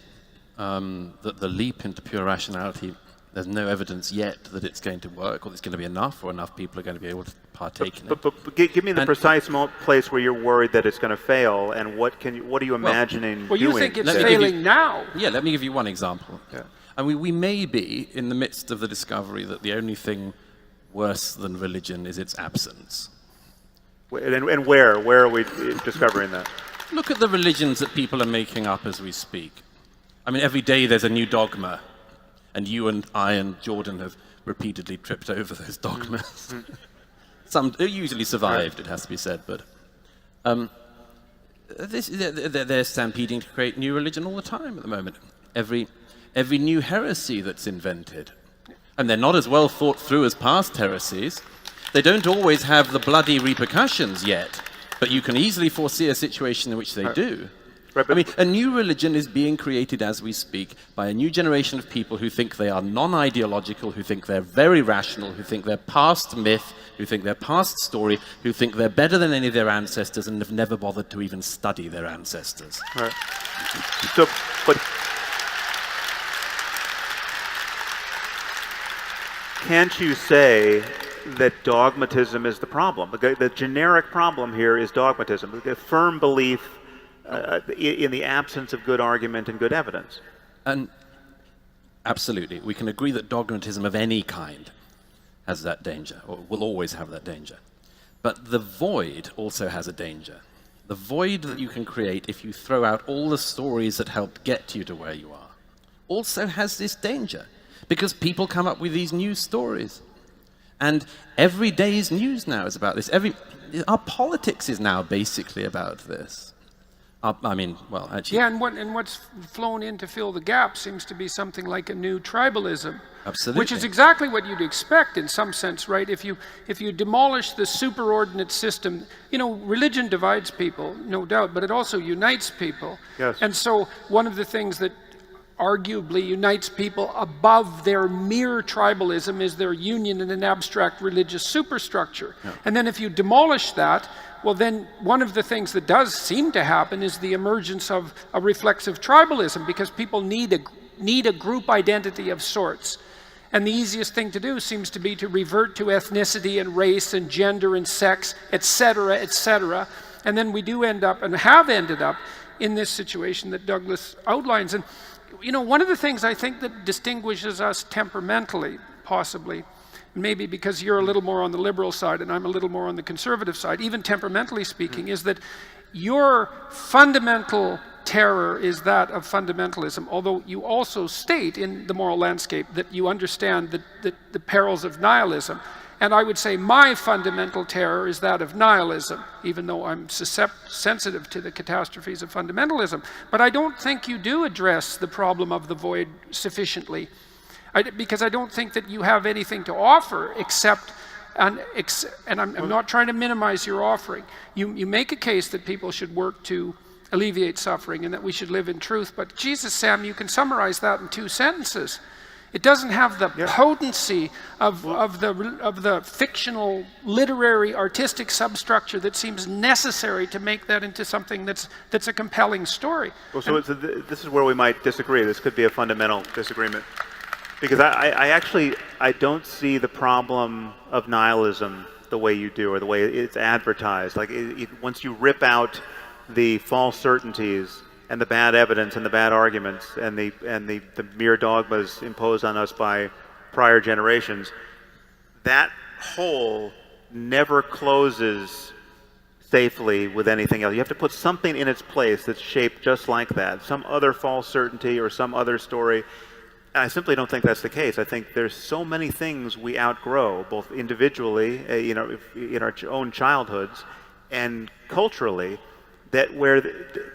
that the leap into pure rationality, there's no evidence yet that it's going to work, or it's going to be enough, or enough people are going to be able to partake in it. But give me the precise place where you're worried that it's going to fail, and what are you imagining Well, you doing? think it's Let me give failing now. Yeah, let me give you one example. Yeah. I mean, we may be in the midst of the discovery that the only thing worse than religion is its absence. And where are we discovering that? Look at the religions that people are making up as we speak. I mean, every day there's a new dogma, and you and I and Jordan have repeatedly tripped over those dogmas. Some usually survived, it has to be said, but they're stampeding to create new religion all the time at the moment. Every new heresy that's invented. And they're not as well thought through as past heresies. They don't always have the bloody repercussions yet, but you can easily foresee a situation in which they do. Right, I mean, a new religion is being created as we speak by a new generation of people who think they are non-ideological, who think they're very rational, who think they're past myth, who think they're past story, who think they're better than any of their ancestors and have never bothered to even study their ancestors. Right. So, but can't you say that dogmatism is the problem? The generic problem here is dogmatism, a firm belief in the absence of good argument and good evidence. And absolutely, we can agree that dogmatism of any kind has that danger, or will always have that danger. But the void also has a danger. The void that you can create if you throw out all the stories that helped get you to where you are also has this danger, because people come up with these new stories. And every day's news now is about this. Our politics is now basically about this. I mean, well, actually... Yeah, and what's flown in to fill the gap seems to be something like a new tribalism. Absolutely. Which is exactly what you'd expect in some sense, right? If you demolish the superordinate system, religion divides people, no doubt, but it also unites people. Yes. And so one of the things that arguably unites people above their mere tribalism is their union in an abstract religious superstructure. Yeah. And then if you demolish that, well then one of the things that does seem to happen is the emergence of a reflexive tribalism, because people need a group identity of sorts. And the easiest thing to do seems to be to revert to ethnicity and race and gender and sex, etc., etc. And then we do end up, and have ended up, in this situation that Douglas outlines. And one of the things I think that distinguishes us temperamentally, possibly, maybe because you're a little more on the liberal side and I'm a little more on the conservative side, even temperamentally speaking, is that your fundamental terror is that of fundamentalism, although you also state in the moral landscape that you understand the perils of nihilism. And I would say my fundamental terror is that of nihilism, even though I'm sensitive to the catastrophes of fundamentalism. But I don't think you do address the problem of the void sufficiently, because I don't think that you have anything to offer except, and I'm not trying to minimize your offering. You make a case that people should work to alleviate suffering and that we should live in truth, but Jesus, Sam, you can summarize that in 2 sentences. It doesn't have the potency of the fictional, literary, artistic substructure that seems necessary to make that into something that's a compelling story. Well, so this is where we might disagree. This could be a fundamental disagreement, because I don't see the problem of nihilism the way you do, or the way it's advertised. Like once you rip out the false certainties and the bad evidence and the bad arguments and the mere dogmas imposed on us by prior generations, that hole never closes safely with anything else. You have to put something in its place that's shaped just like that, some other false certainty or some other story. And I simply don't think that's the case. I think there's so many things we outgrow, both individually, in our own childhoods, and culturally, that where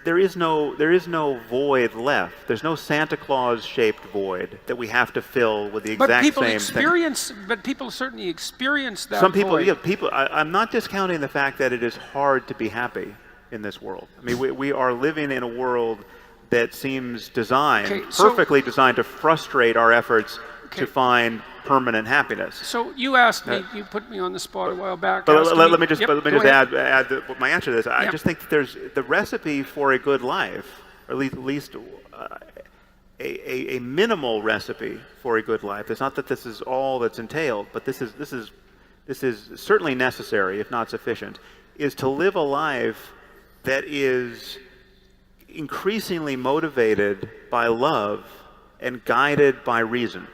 there is no void left. There's no Santa Claus-shaped void that we have to fill with the exact same thing. But people certainly experience that. Some people, void. yeah, people. I'm not discounting the fact that it is hard to be happy in this world. I mean, we are living in a world that seems perfectly designed to frustrate our efforts to find permanent happiness. So you asked me, you put me on the spot a while back. But let me just add my answer to this. I Yep. just think that there's the recipe for a good life, or at least a minimal recipe for a good life. It's not that this is all that's entailed, but this is certainly necessary, if not sufficient, is to live a life that is increasingly motivated by love and guided by reason.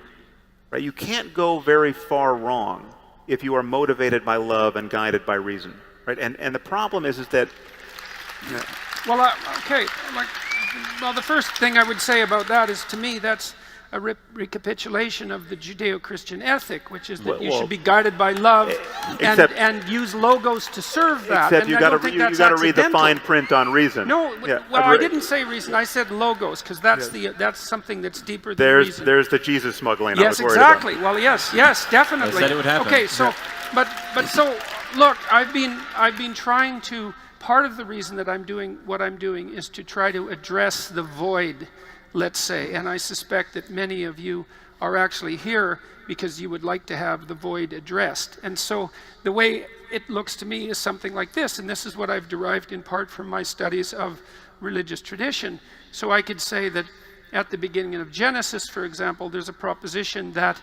Right? You can't go very far wrong if you are motivated by love and guided by reason. Right? And the problem is that. Well, the first thing I would say about that is, to me, that's a recapitulation of the Judeo-Christian ethic, which is that you should be guided by love and use logos to serve that. Except you got to read the fine print on reason. No, I didn't say reason. I said logos, because that's something that's deeper than reason. There's the Jesus smuggling. Yes, I was worried exactly. About. Well, yes, definitely. I said it would happen. Okay, so, but so look, I've been trying to. Part of the reason that I'm doing what I'm doing is to try to address the void, let's say, and I suspect that many of you are actually here because you would like to have the void addressed. And so the way it looks to me is something like this, and this is what I've derived in part from my studies of religious tradition. So I could say that at the beginning of Genesis, for example, there's a proposition that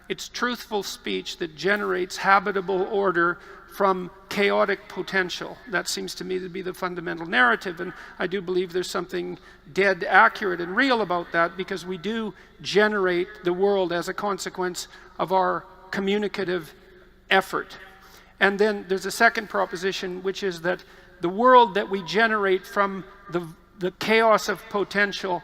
it's truthful speech that generates habitable order from chaotic potential. That seems to me to be the fundamental narrative, and I do believe there's something dead accurate and real about that, because we do generate the world as a consequence of our communicative effort. And then there's a second proposition, which is that the world that we generate from the chaos of potential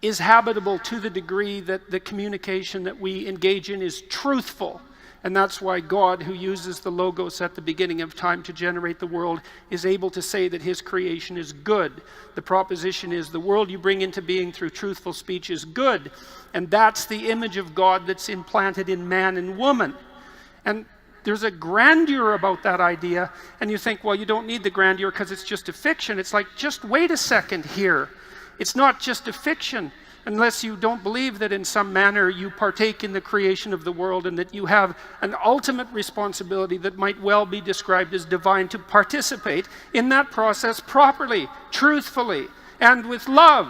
is habitable to the degree that the communication that we engage in is truthful. And that's why God, who uses the logos at the beginning of time to generate the world, is able to say that his creation is good. The proposition is the world you bring into being through truthful speech is good. And that's the image of God that's implanted in man and woman. And there's a grandeur about that idea. And you think, well, you don't need the grandeur because it's just a fiction. It's like, just wait a second here. It's not just a fiction. Unless you don't believe that in some manner you partake in the creation of the world and that you have an ultimate responsibility that might well be described as divine to participate in that process properly, truthfully, and with love.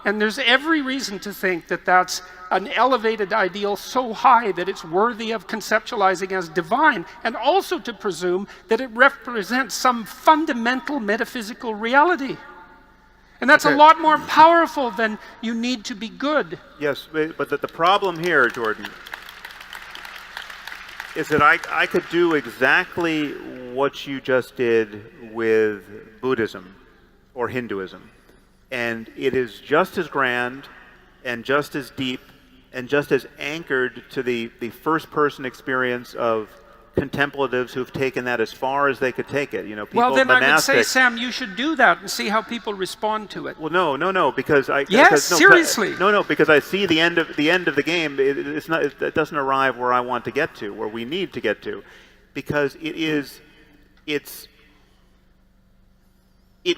And there's every reason to think that that's an elevated ideal so high that it's worthy of conceptualizing as divine, and also to presume that it represents some fundamental metaphysical reality. And that's a lot more powerful than you need to be good. Yes, but the problem here, Jordan, is that I could do exactly what you just did with Buddhism or Hinduism. And it is just as grand and just as deep and just as anchored to the first-person experience of contemplatives who've taken that as far as they could take it. You know, people, well, then monastic. I would say, Sam, you should do that and see how people respond to it. Well, no, because I. Yes, seriously. No, because I see the end of the game. It doesn't arrive where I want to get to, where we need to get to, because it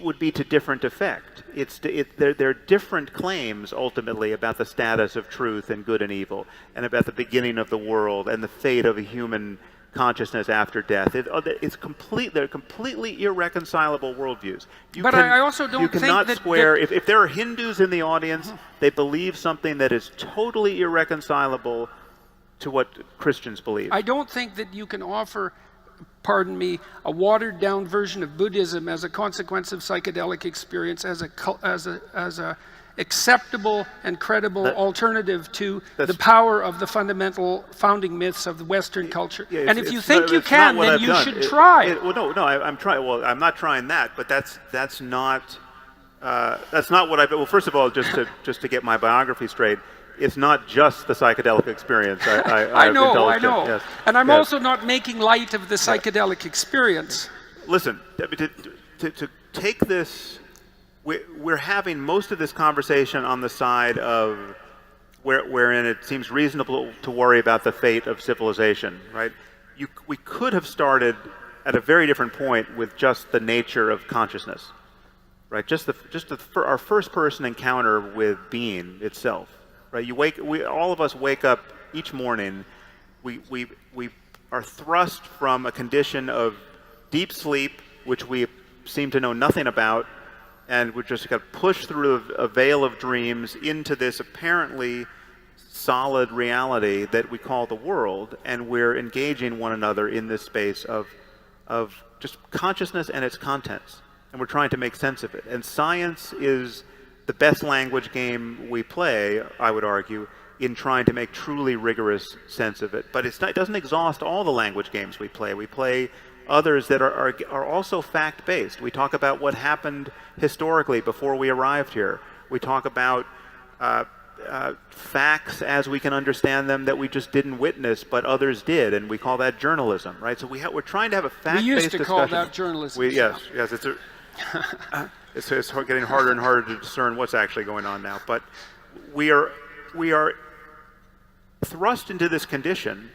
would be to different effect. There are different claims ultimately about the status of truth and good and evil, and about the beginning of the world and the fate of a human consciousness after death. They're completely irreconcilable worldviews. I also don't you think cannot square. If there are Hindus in the audience, they believe something that is totally irreconcilable to what Christians believe. I don't think that you can offer pardon me, a watered down version of Buddhism as a consequence of psychedelic experience, as a acceptable and credible alternative to the power of the fundamental founding myths of the Western culture. Yeah, and if you think you can, then you should try. I'm trying. Well, I'm not trying that, but that's not what I. Well, first of all, just to get my biography straight, it's not just the psychedelic experience. I know. Yes. And I'm also not making light of the psychedelic experience. Listen, to take this. We're having most of this conversation on the side of wherein it seems reasonable to worry about the fate of civilization, right? We could have started at a very different point with just the nature of consciousness, right? Our first person encounter with being itself, right? All of us wake up each morning. We are thrust from a condition of deep sleep, which we seem to know nothing about. And we just got pushed through a veil of dreams into this apparently solid reality that we call the world, and we're engaging one another in this space of just consciousness and its contents, and we're trying to make sense of it. And science is the best language game we play, I would argue, in trying to make truly rigorous sense of it. But it doesn't exhaust all the language games we play. We play others that are also fact-based. We talk about what happened historically before we arrived here. We talk about facts as we can understand them that we just didn't witness, but others did, and we call that journalism, right? So we're trying to have a fact-based discussion. We used to call that journalism. Yes, it's getting harder and harder to discern what's actually going on now. But we are thrust into this condition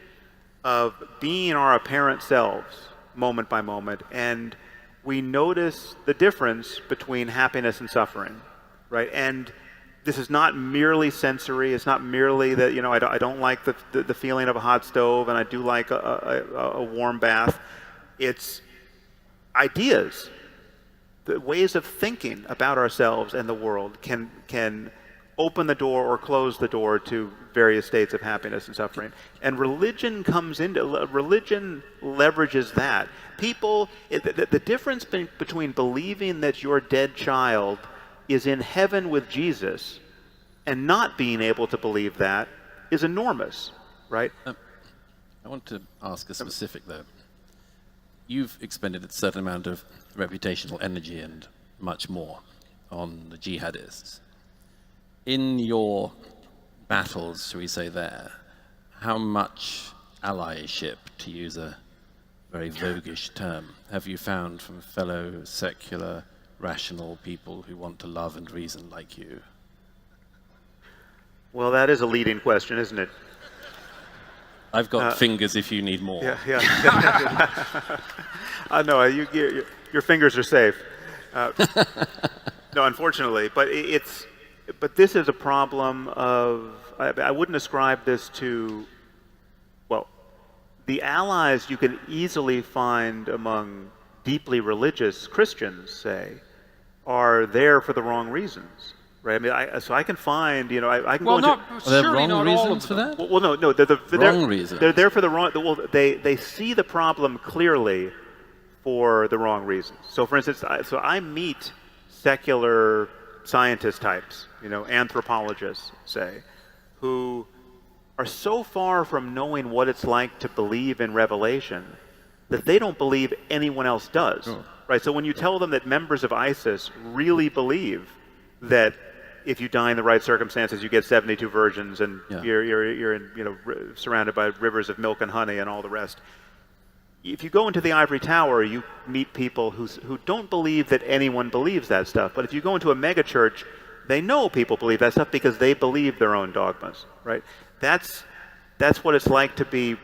of being our apparent selves, moment by moment, and we notice the difference between happiness and suffering, right? And this is not merely sensory. It's not merely that, I don't like the feeling of a hot stove, and I do like a warm bath. It's ideas, the ways of thinking about ourselves and the world can open the door or close the door to various states of happiness and suffering. And religion leverages that. People, the difference between believing that your dead child is in heaven with Jesus and not being able to believe that is enormous, right? I want to ask a specific, though. You've expended a certain amount of reputational energy and much more on the jihadists. In your battles, shall we say there, how much allyship, to use a very voguish term, have you found from fellow secular, rational people who want to love and reason like you? Well, that is a leading question, isn't it? I've got fingers if you need more. Yeah. No, your fingers are safe. No, unfortunately, but this is a problem of, I wouldn't ascribe this to, well, the allies you can easily find among deeply religious Christians, say, are there for the wrong reasons, right? I mean, so I can find, I can go into... Are there wrong reasons for that? Well, no, they're wrong reasons. They're there for the wrong... Well, they see the problem clearly for the wrong reasons. So, for instance, I meet secular scientist types, anthropologists, say, who are so far from knowing what it's like to believe in revelation that they don't believe anyone else does. Oh. Right? So when you tell them that members of ISIS really believe that if you die in the right circumstances, you get 72 virgins, and you're in, surrounded by rivers of milk and honey and all the rest. If you go into the ivory tower, you meet people who don't believe that anyone believes that stuff. But if you go into a megachurch, they know people believe that stuff because they believe their own dogmas, right? That's what it's like to be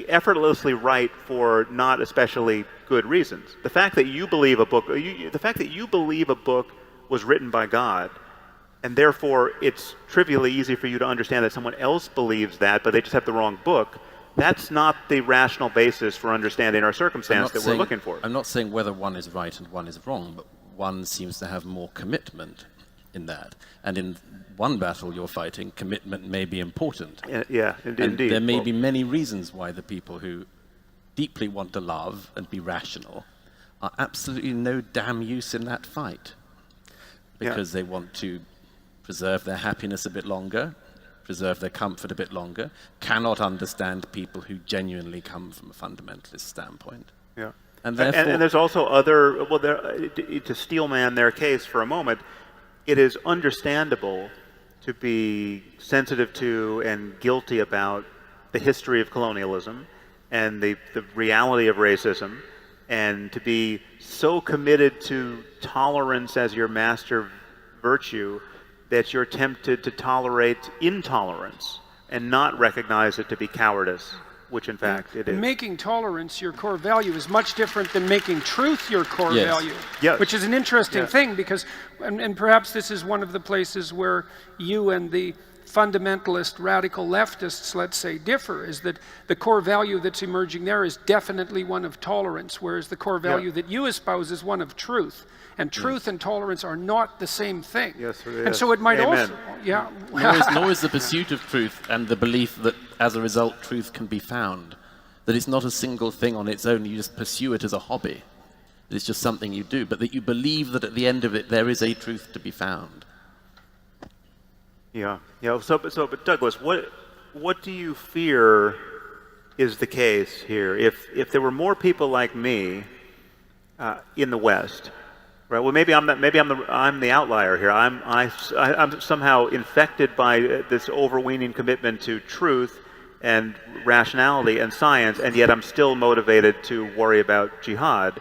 effortlessly right for not especially good reasons. The fact that you believe a book was written by God, and therefore it's trivially easy for you to understand that someone else believes that, but they just have the wrong book. That's not the rational basis for understanding our circumstance that we're looking for. I'm not saying whether one is right and one is wrong, but one seems to have more commitment in that. And in one battle you're fighting, commitment may be important. Yeah, indeed. There may be many reasons why the people who deeply want to love and be rational are absolutely no damn use in that fight, because they want to preserve their happiness a bit longer, preserve their comfort a bit longer, cannot understand people who genuinely come from a fundamentalist standpoint. Yeah. And therefore, and there's also other, well, to steelman their case for a moment, it is understandable to be sensitive to and guilty about the history of colonialism and the reality of racism, and to be so committed to tolerance as your master virtue that you're tempted to tolerate intolerance and not recognize it to be cowardice, which in fact it is. Making tolerance your core value is much different than making truth your core value, which is an interesting thing, because, and perhaps this is one of the places where you and the fundamentalist radical leftists, let's say, differ, is that the core value that's emerging there is definitely one of tolerance, whereas the core value that you espouse is one of truth. And truth and tolerance are not the same thing. Yes, and so it might also, nor is the pursuit of truth and the belief that as a result truth can be found, that it's not a single thing on its own, you just pursue it as a hobby. It's just something you do, but that you believe that at the end of it there is a truth to be found. Yeah. But Douglas, what do you fear is the case here? If there were more people like me in the West, right? Well, maybe I'm the outlier here. I'm somehow infected by this overweening commitment to truth and rationality and science, and yet I'm still motivated to worry about jihad.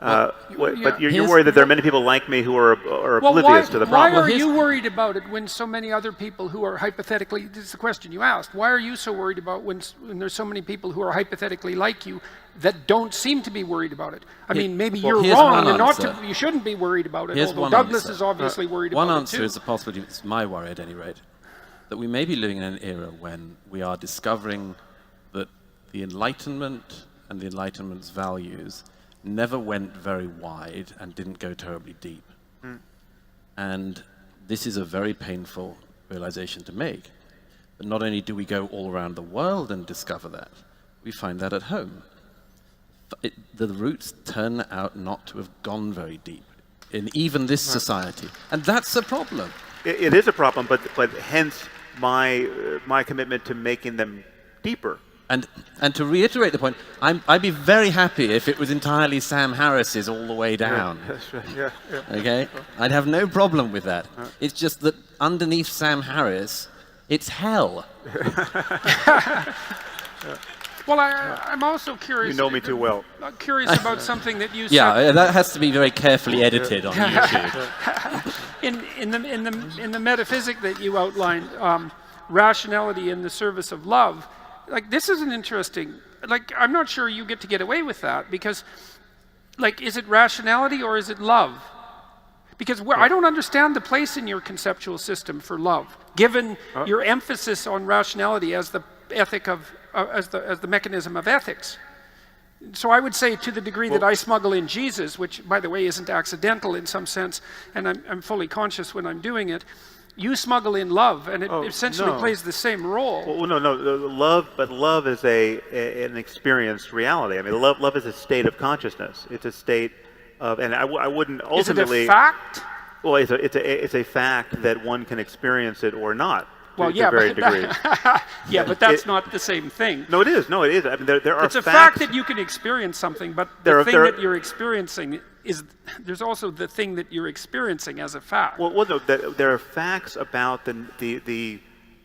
But you're worried that there are many people like me who are oblivious to the problem. Why are you worried about it when so many other people who are hypothetically, this is the question you asked, why are you so worried about when there's so many people who are hypothetically like you that don't seem to be worried about it? I mean, maybe you're wrong and you shouldn't be worried about it, although Douglas is obviously worried about it too. One answer is a possibility, it's my worry at any rate, that we may be living in an era when we are discovering that the Enlightenment and the Enlightenment's values never went very wide and didn't go terribly deep. And this is a very painful realization to make. But not only do we go all around the world and discover that, we find that at home. The roots turn out not to have gone very deep in even this society. And that's a problem. It is a problem, but hence my commitment to making them deeper. And to reiterate the point, I'd be very happy if it was entirely Sam Harris's all the way down. That's right. Okay? I'd have no problem with that. It's just that underneath Sam Harris, it's hell. Well, I'm also curious. You know me too well. I'm curious about something that you said. Yeah, that has to be very carefully edited on YouTube. in the metaphysic that you outlined, rationality in the service of love. Like, this is an interesting, like, I'm not sure you get away with that, because, like, is it rationality or is it love? Because I don't understand the place in your conceptual system for love, given your emphasis on rationality as the ethic of, as the mechanism of ethics. So I would say, to the degree that I smuggle in Jesus, which, by the way, isn't accidental in some sense, and I'm fully conscious when I'm doing it, you smuggle in love, and it essentially plays the same role. Well, no, love is an experienced reality. I mean, love is a state of consciousness. It's a state of, and I wouldn't ultimately. Is it a fact? Well, it's a fact that one can experience it or not. Well, to varying degrees. But that's not the same thing. No, it is. No, it is. I mean, there are. It's a fact that you can experience something, but the thing that you're experiencing is, there's also the thing that you're experiencing as a fact. Well, no, there are facts about the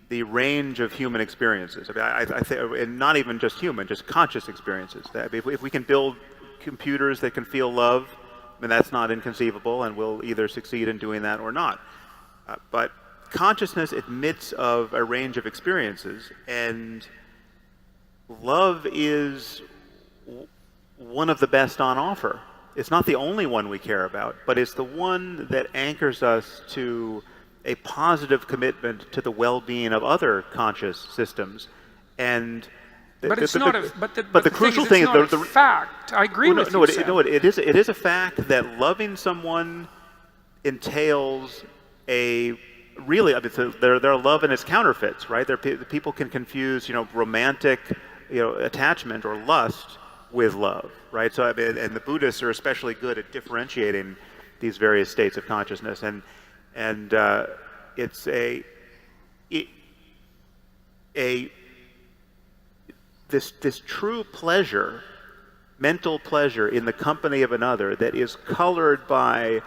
range of human experiences. I mean, I think, and not even just human, just conscious experiences. That if we can build computers that can feel love, I mean, that's not inconceivable, and we'll either succeed in doing that or not. But consciousness admits of a range of experiences, and love is one of the best on offer. It's not the only one we care about, but it's the one that anchors us to a positive commitment to the well-being of other conscious systems. And but the crucial thing is the fact. I agree with you. It is a fact that loving someone entails a really, I mean, there are love and its counterfeits, right? People can confuse, romantic, attachment or lust with love, right? So I mean, and the Buddhists are especially good at differentiating these various states of consciousness, and it's this true pleasure, mental pleasure in the company of another that is colored by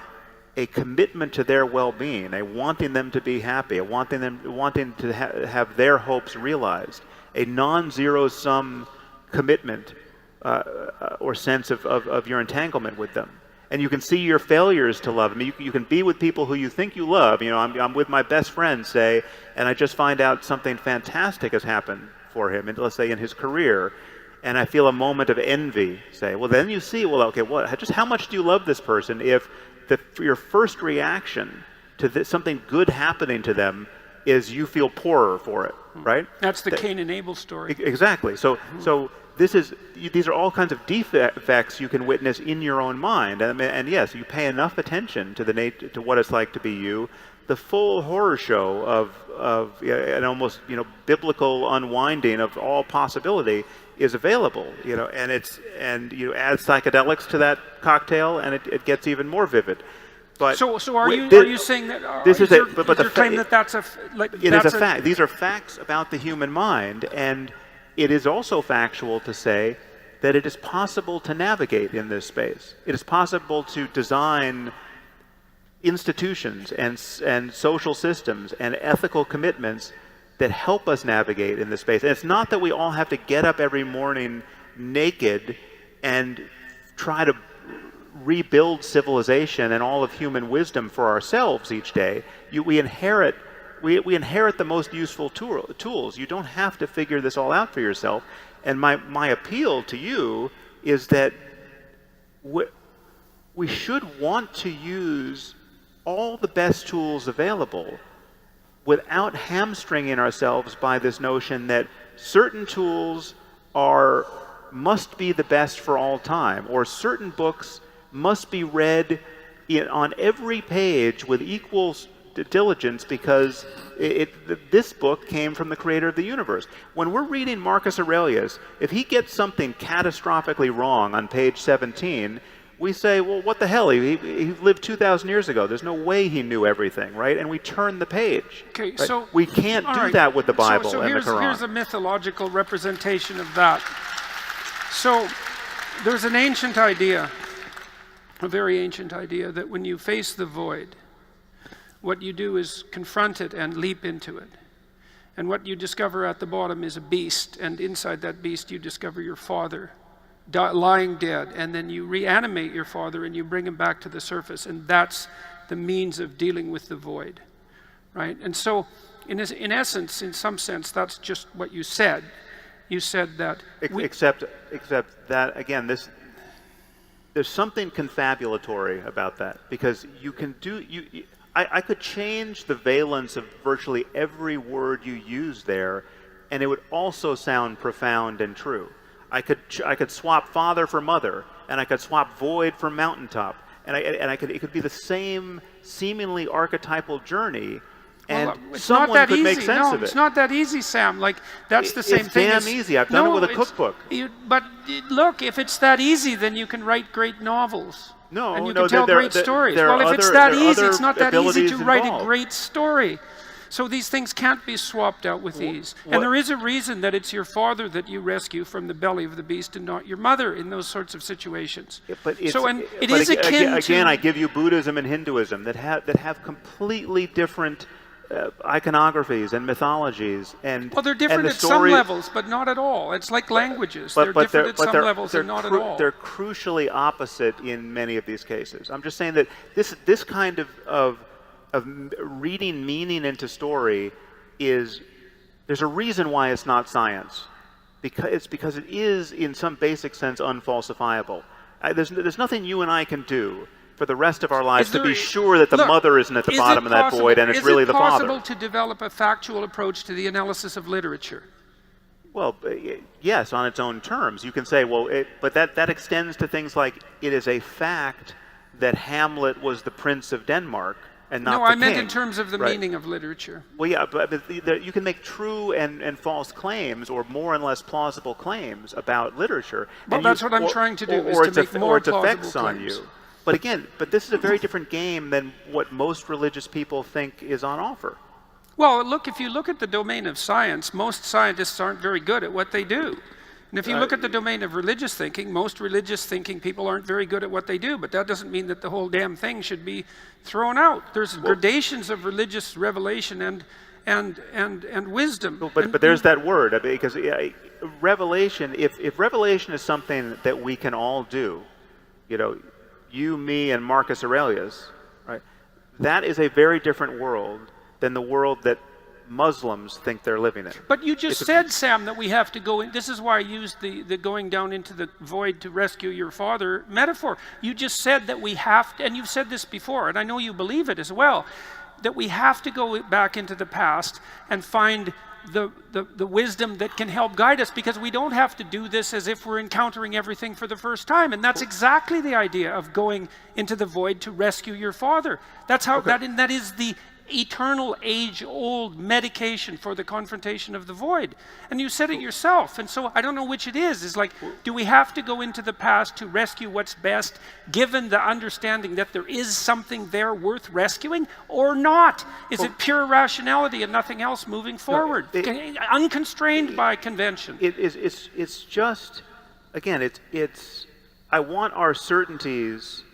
a commitment to their well-being, a wanting them to be happy, a wanting to have their hopes realized, a non-zero sum commitment or sense of your entanglement with them. And you can see your failures to love. I mean, you can be with people who you think you love. You know, I'm with my best friend, say, and I just find out something fantastic has happened for him, and let's say in his career, and I feel a moment of envy, say, well, then you see, well, okay, just how much do you love this person if your first reaction to something good happening to them is you feel poorer for it, right? That's the Cain and Abel story. Exactly. So these are all kinds of defects you can witness in your own mind, and yes, you pay enough attention to what it's like to be you. The full horror show of an almost biblical unwinding of all possibility is available, and you add psychedelics to that cocktail, and it gets even more vivid. But so are you saying that this is your claim that that's a it is a fact. These are facts about the human mind, and it is also factual to say that it is possible to navigate in this space. It is possible to design institutions and social systems and ethical commitments that help us navigate in this space. And it's not that we all have to get up every morning naked and try to rebuild civilization and all of human wisdom for ourselves each day. We inherit the most useful tools. You don't have to figure this all out for yourself. And my appeal to you is that we should want to use all the best tools available without hamstringing ourselves by this notion that certain tools must be the best for all time, or certain books must be read on every page with equal diligence because this book came from the creator of the universe. When we're reading Marcus Aurelius, if he gets something catastrophically wrong on page 17, we say, well, what the hell? He lived 2,000 years ago. There's no way he knew everything, right? And we turn the page. Okay, right? so we can't do that with the Bible and the Quran. Here's a mythological representation of that. So there's an ancient idea, a very ancient idea, that when you face the void, what you do is confront it and leap into it. And what you discover at the bottom is a beast, and inside that beast you discover your father lying dead, and then you reanimate your father and you bring him back to the surface, and that's the means of dealing with the void, right? And so in essence, in some sense, that's just what you said. You said that except that, again, there's something confabulatory about that, because you can I could change the valence of virtually every word you use there, and it would also sound profound and true. I could swap father for mother, and I could swap void for mountaintop, and it could be the same seemingly archetypal journey, and someone could make sense of it. It's not that easy, Sam. Like, that's the same thing. It's damn easy. I've done it with a cookbook. But look, if it's that easy, then you can write great novels. And you can tell great stories. Well, if it's that easy, it's not that easy to write a great story. So these things can't be swapped out with ease. And there is a reason that it's your father that you rescue from the belly of the beast and not your mother in those sorts of situations. It is akin to... Again, I give you Buddhism and Hinduism that have completely different iconographies and mythologies. Well, they're different at some levels, but not at all. It's like languages. They're different at some levels and not at all. They're crucially opposite in many of these cases. I'm just saying that this kind of reading meaning into story there's a reason why it's not science, because it is in some basic sense unfalsifiable. There's nothing you and I can do for the rest of our lives to be sure that the mother isn't at the bottom of that void and it's really the father. Is it possible to develop a factual approach to the analysis of literature? Well, yes, on its own terms. You can say, but that extends to things like, it is a fact that Hamlet was the Prince of Denmark, and not No, the I meant king. in terms of the Right. meaning of literature. Well, yeah, but you can make true and false claims, or more and less plausible claims about literature. Well, and that's what I'm trying to do, is or to its make more its effects plausible on claims. you. But again, this is a very different game than what most religious people think is on offer. Well, look, if you look at the domain of science, most scientists aren't very good at what they do. And if you look at the domain of religious thinking, most religious thinking people aren't very good at what they do, but that doesn't mean that the whole damn thing should be thrown out. There's gradations of religious revelation and wisdom. But there's that word, because revelation, if revelation is something that we can all do, you, me, and Marcus Aurelius, right? That is a very different world than the world that Muslims think they're living in. But you just said, Sam, that we have to go in. This is why I used the going down into the void to rescue your father metaphor. You just said that we have to, and you've said this before, and I know you believe it as well, that we have to go back into the past and find the wisdom that can help guide us, because we don't have to do this as if we're encountering everything for the first time. And that's exactly the idea of going into the void to rescue your father. That's how that is the eternal, age-old medication for the confrontation of the void. And you said it yourself, and so I don't know which it is. It's like, do we have to go into the past to rescue what's best, given the understanding that there is something there worth rescuing, or not? Is it pure rationality and nothing else moving forward, unconstrained by convention? It's just, again, it's I want our certainties.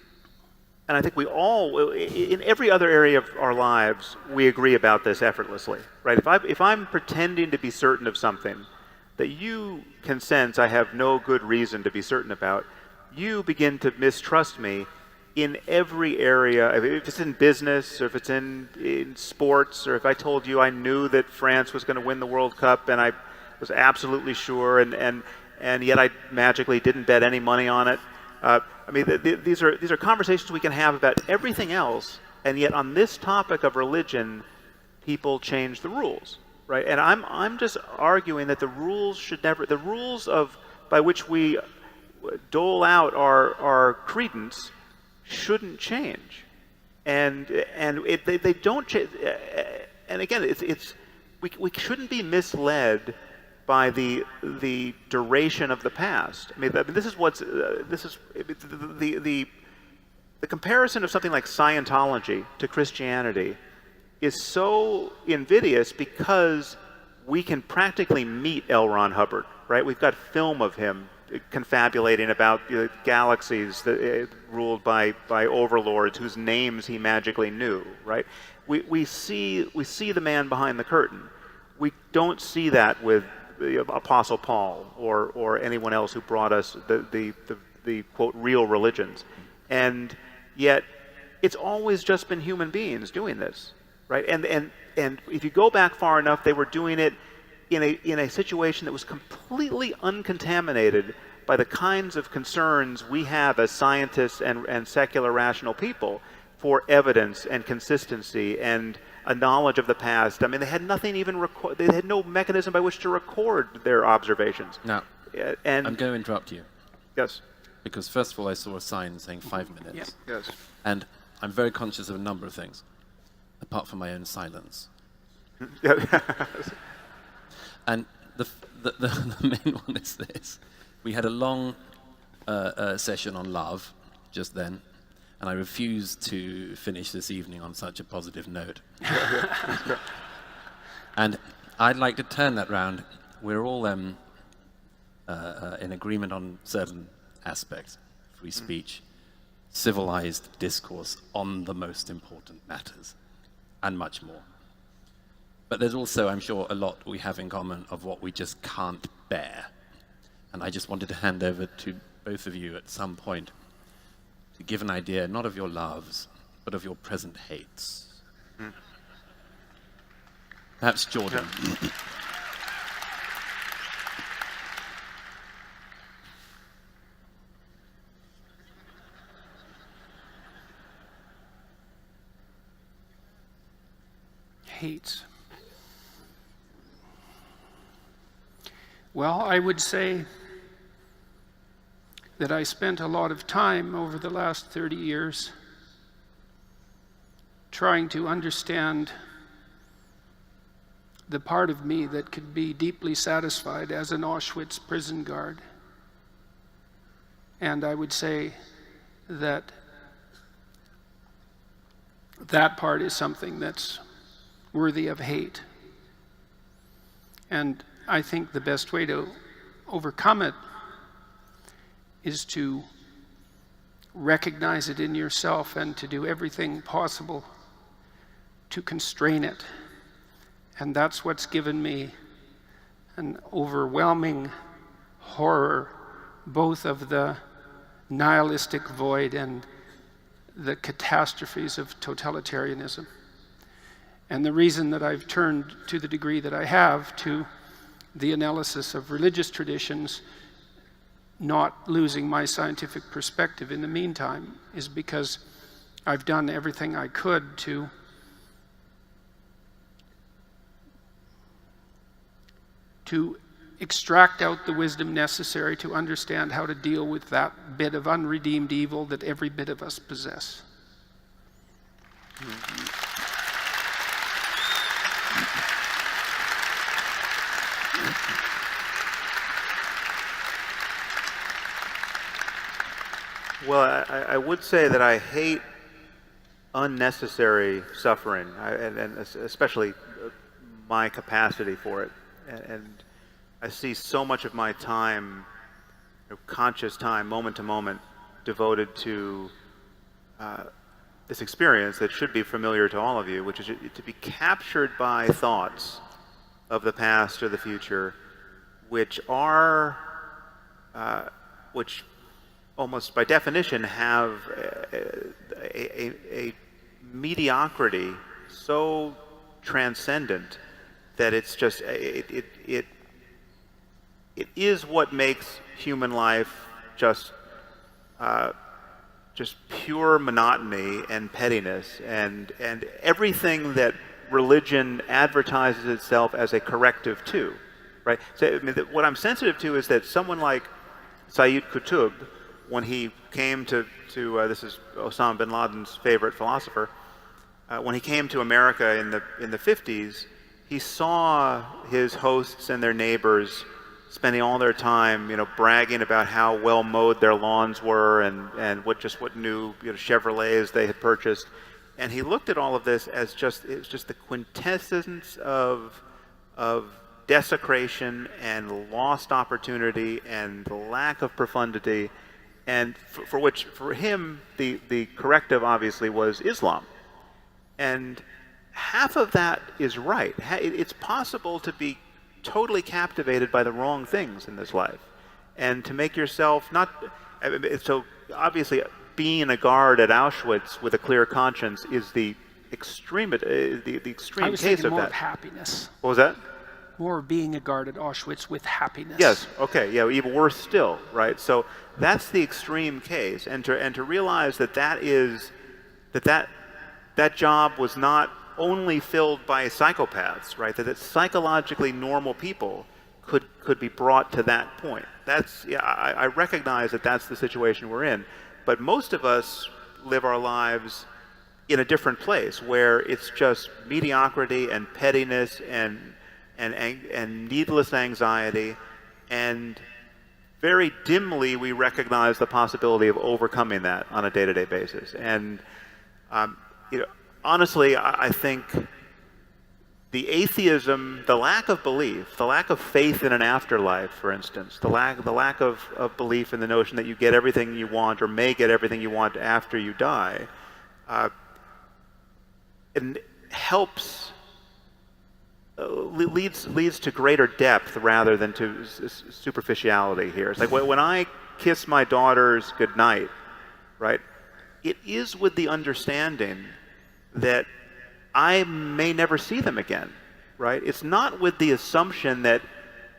And I think we all, in every other area of our lives, we agree about this effortlessly, right? If I'm pretending to be certain of something that you can sense I have no good reason to be certain about, you begin to mistrust me in every area. If it's in business, or if it's in sports, or if I told you I knew that France was going to win the World Cup and I was absolutely sure, and yet I magically didn't bet any money on it. These are conversations we can have about everything else, and yet on this topic of religion, people change the rules, right? And I'm just arguing that the rules should never, the rules by which we dole out our credence shouldn't change, and they don't change. And again, we shouldn't be misled by the duration of the past. This is the comparison of something like Scientology to Christianity is so invidious because we can practically meet L. Ron Hubbard, right? We've got film of him confabulating about galaxies that, ruled by overlords whose names he magically knew, right? We see the man behind the curtain. We don't see that with the Apostle Paul or anyone else who brought us the quote real religions, and yet it's always just been human beings doing this, right? And if you go back far enough, they were doing it in a situation that was completely uncontaminated by the kinds of concerns we have as scientists and secular rational people for evidence and consistency and a knowledge of the past. They had nothing they had no mechanism by which to record their observations. Now, and I'm going to interrupt you. Yes. Because first of all, I saw a sign saying 5 minutes. Yeah. Yes. And I'm very conscious of a number of things, apart from my own silence. And the main one is this. We had a long session on love just then, and I refused to finish this evening on such a positive note. And I'd like to turn that round. We're all in agreement on certain aspects: free speech, civilized discourse on the most important matters, and much more. But there's also, I'm sure, a lot we have in common of what we just can't bear. And I just wanted to hand over to both of you at some point to give an idea, not of your loves, but of your present hates. Perhaps Jordan. Yeah. Hates. Well, I would say that I spent a lot of time over the last 30 years trying to understand the part of me that could be deeply satisfied as an Auschwitz prison guard. And I would say that that part is something that's worthy of hate. And I think the best way to overcome it is to recognize it in yourself and to do everything possible to constrain it. And that's what's given me an overwhelming horror, both of the nihilistic void and the catastrophes of totalitarianism. And the reason that I've turned to the degree that I have to the analysis of religious traditions, not losing my scientific perspective in the meantime, is because I've done everything I could to extract out the wisdom necessary to understand how to deal with that bit of unredeemed evil that every bit of us possess. Well, I would say that I hate unnecessary suffering, and especially my capacity for it. And I see so much of my time, conscious time, moment to moment, devoted to this experience that should be familiar to all of you, which is to be captured by thoughts of the past or the future, which almost by definition have a mediocrity so transcendent that it's just it is what makes human life just pure monotony and pettiness, and everything that religion advertises itself as a corrective to, right? So I mean, what I'm sensitive to is that someone like Sayyid Qutb, when he came to this is Osama bin Laden's favorite philosopher, when he came to America in the 50s, he saw his hosts and their neighbors spending all their time, bragging about how well mowed their lawns were and what new Chevrolets they had purchased, and he looked at all of this as it was just the quintessence of desecration and lost opportunity and the lack of profundity, and for him the corrective obviously was Islam. And half of that is right. It's possible to be totally captivated by the wrong things in this life, and to make yourself so obviously being a guard at Auschwitz with a clear conscience is the extreme I was case thinking of more that. of happiness. What was that? More of being a guard at Auschwitz with happiness. Yes. Okay. Yeah. Even worse still. Right. So that's the extreme case, and to realize that job was not only filled by psychopaths, right? That psychologically normal people could be brought to that point. I recognize that that's the situation we're in, but most of us live our lives in a different place where it's just mediocrity and pettiness and needless anxiety, and very dimly we recognize the possibility of overcoming that on a day-to-day basis. And honestly, I think the atheism, the lack of belief, the lack of faith in an afterlife, for instance, the lack of belief in the notion that you get everything you want or may get everything you want after you die, it helps, leads to greater depth rather than to superficiality here. It's like when I kiss my daughters goodnight, right, it is with the understanding that I may never see them again, right? It's not with the assumption that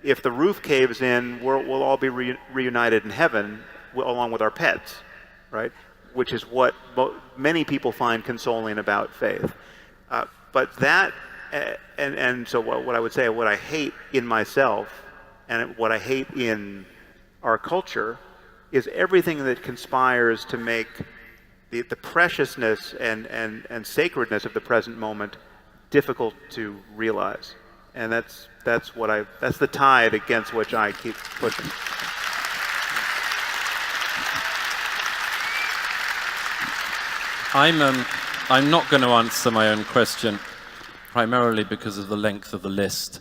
if the roof caves in, we'll all be reunited in heaven along with our pets, right? Which is what many people find consoling about faith. But that, and so what I would say, what I hate in myself and what I hate in our culture is everything that conspires to make the preciousness and sacredness of the present moment difficult to realize. And that's the tide against which I keep pushing. I'm not going to answer my own question, primarily because of the length of the list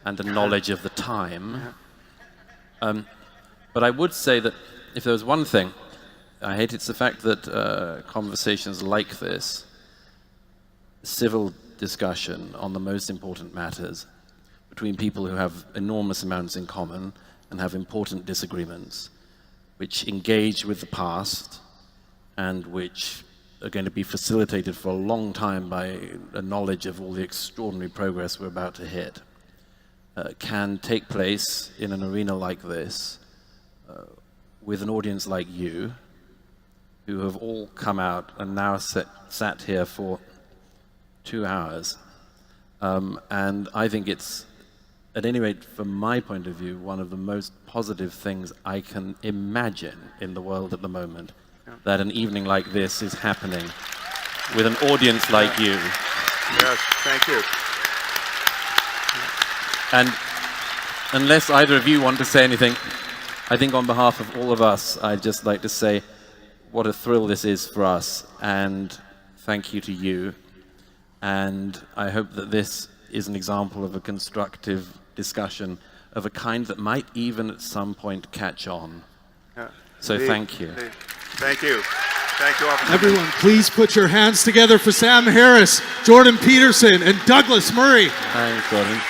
and the knowledge of the time. But I would say that if there was one thing I hate, it's the fact that conversations like this, civil discussion on the most important matters between people who have enormous amounts in common and have important disagreements, which engage with the past and which are going to be facilitated for a long time by a knowledge of all the extraordinary progress we're about to hit, can take place in an arena like this with an audience like you, who have all come out and now sat here for 2 hours. And I think it's, at any rate from my point of view, one of the most positive things I can imagine in the world at the moment, that an evening like this is happening with an audience like you. Yes, thank you. And unless either of you want to say anything, I think on behalf of all of us, I'd just like to say what a thrill this is for us, and thank you to you. And I hope that this is an example of a constructive discussion of a kind that might even at some point catch on. So thank you. Thank you. Thank you all. Everyone, please put your hands together for Sam Harris, Jordan Peterson, and Douglas Murray. Thanks, Jordan.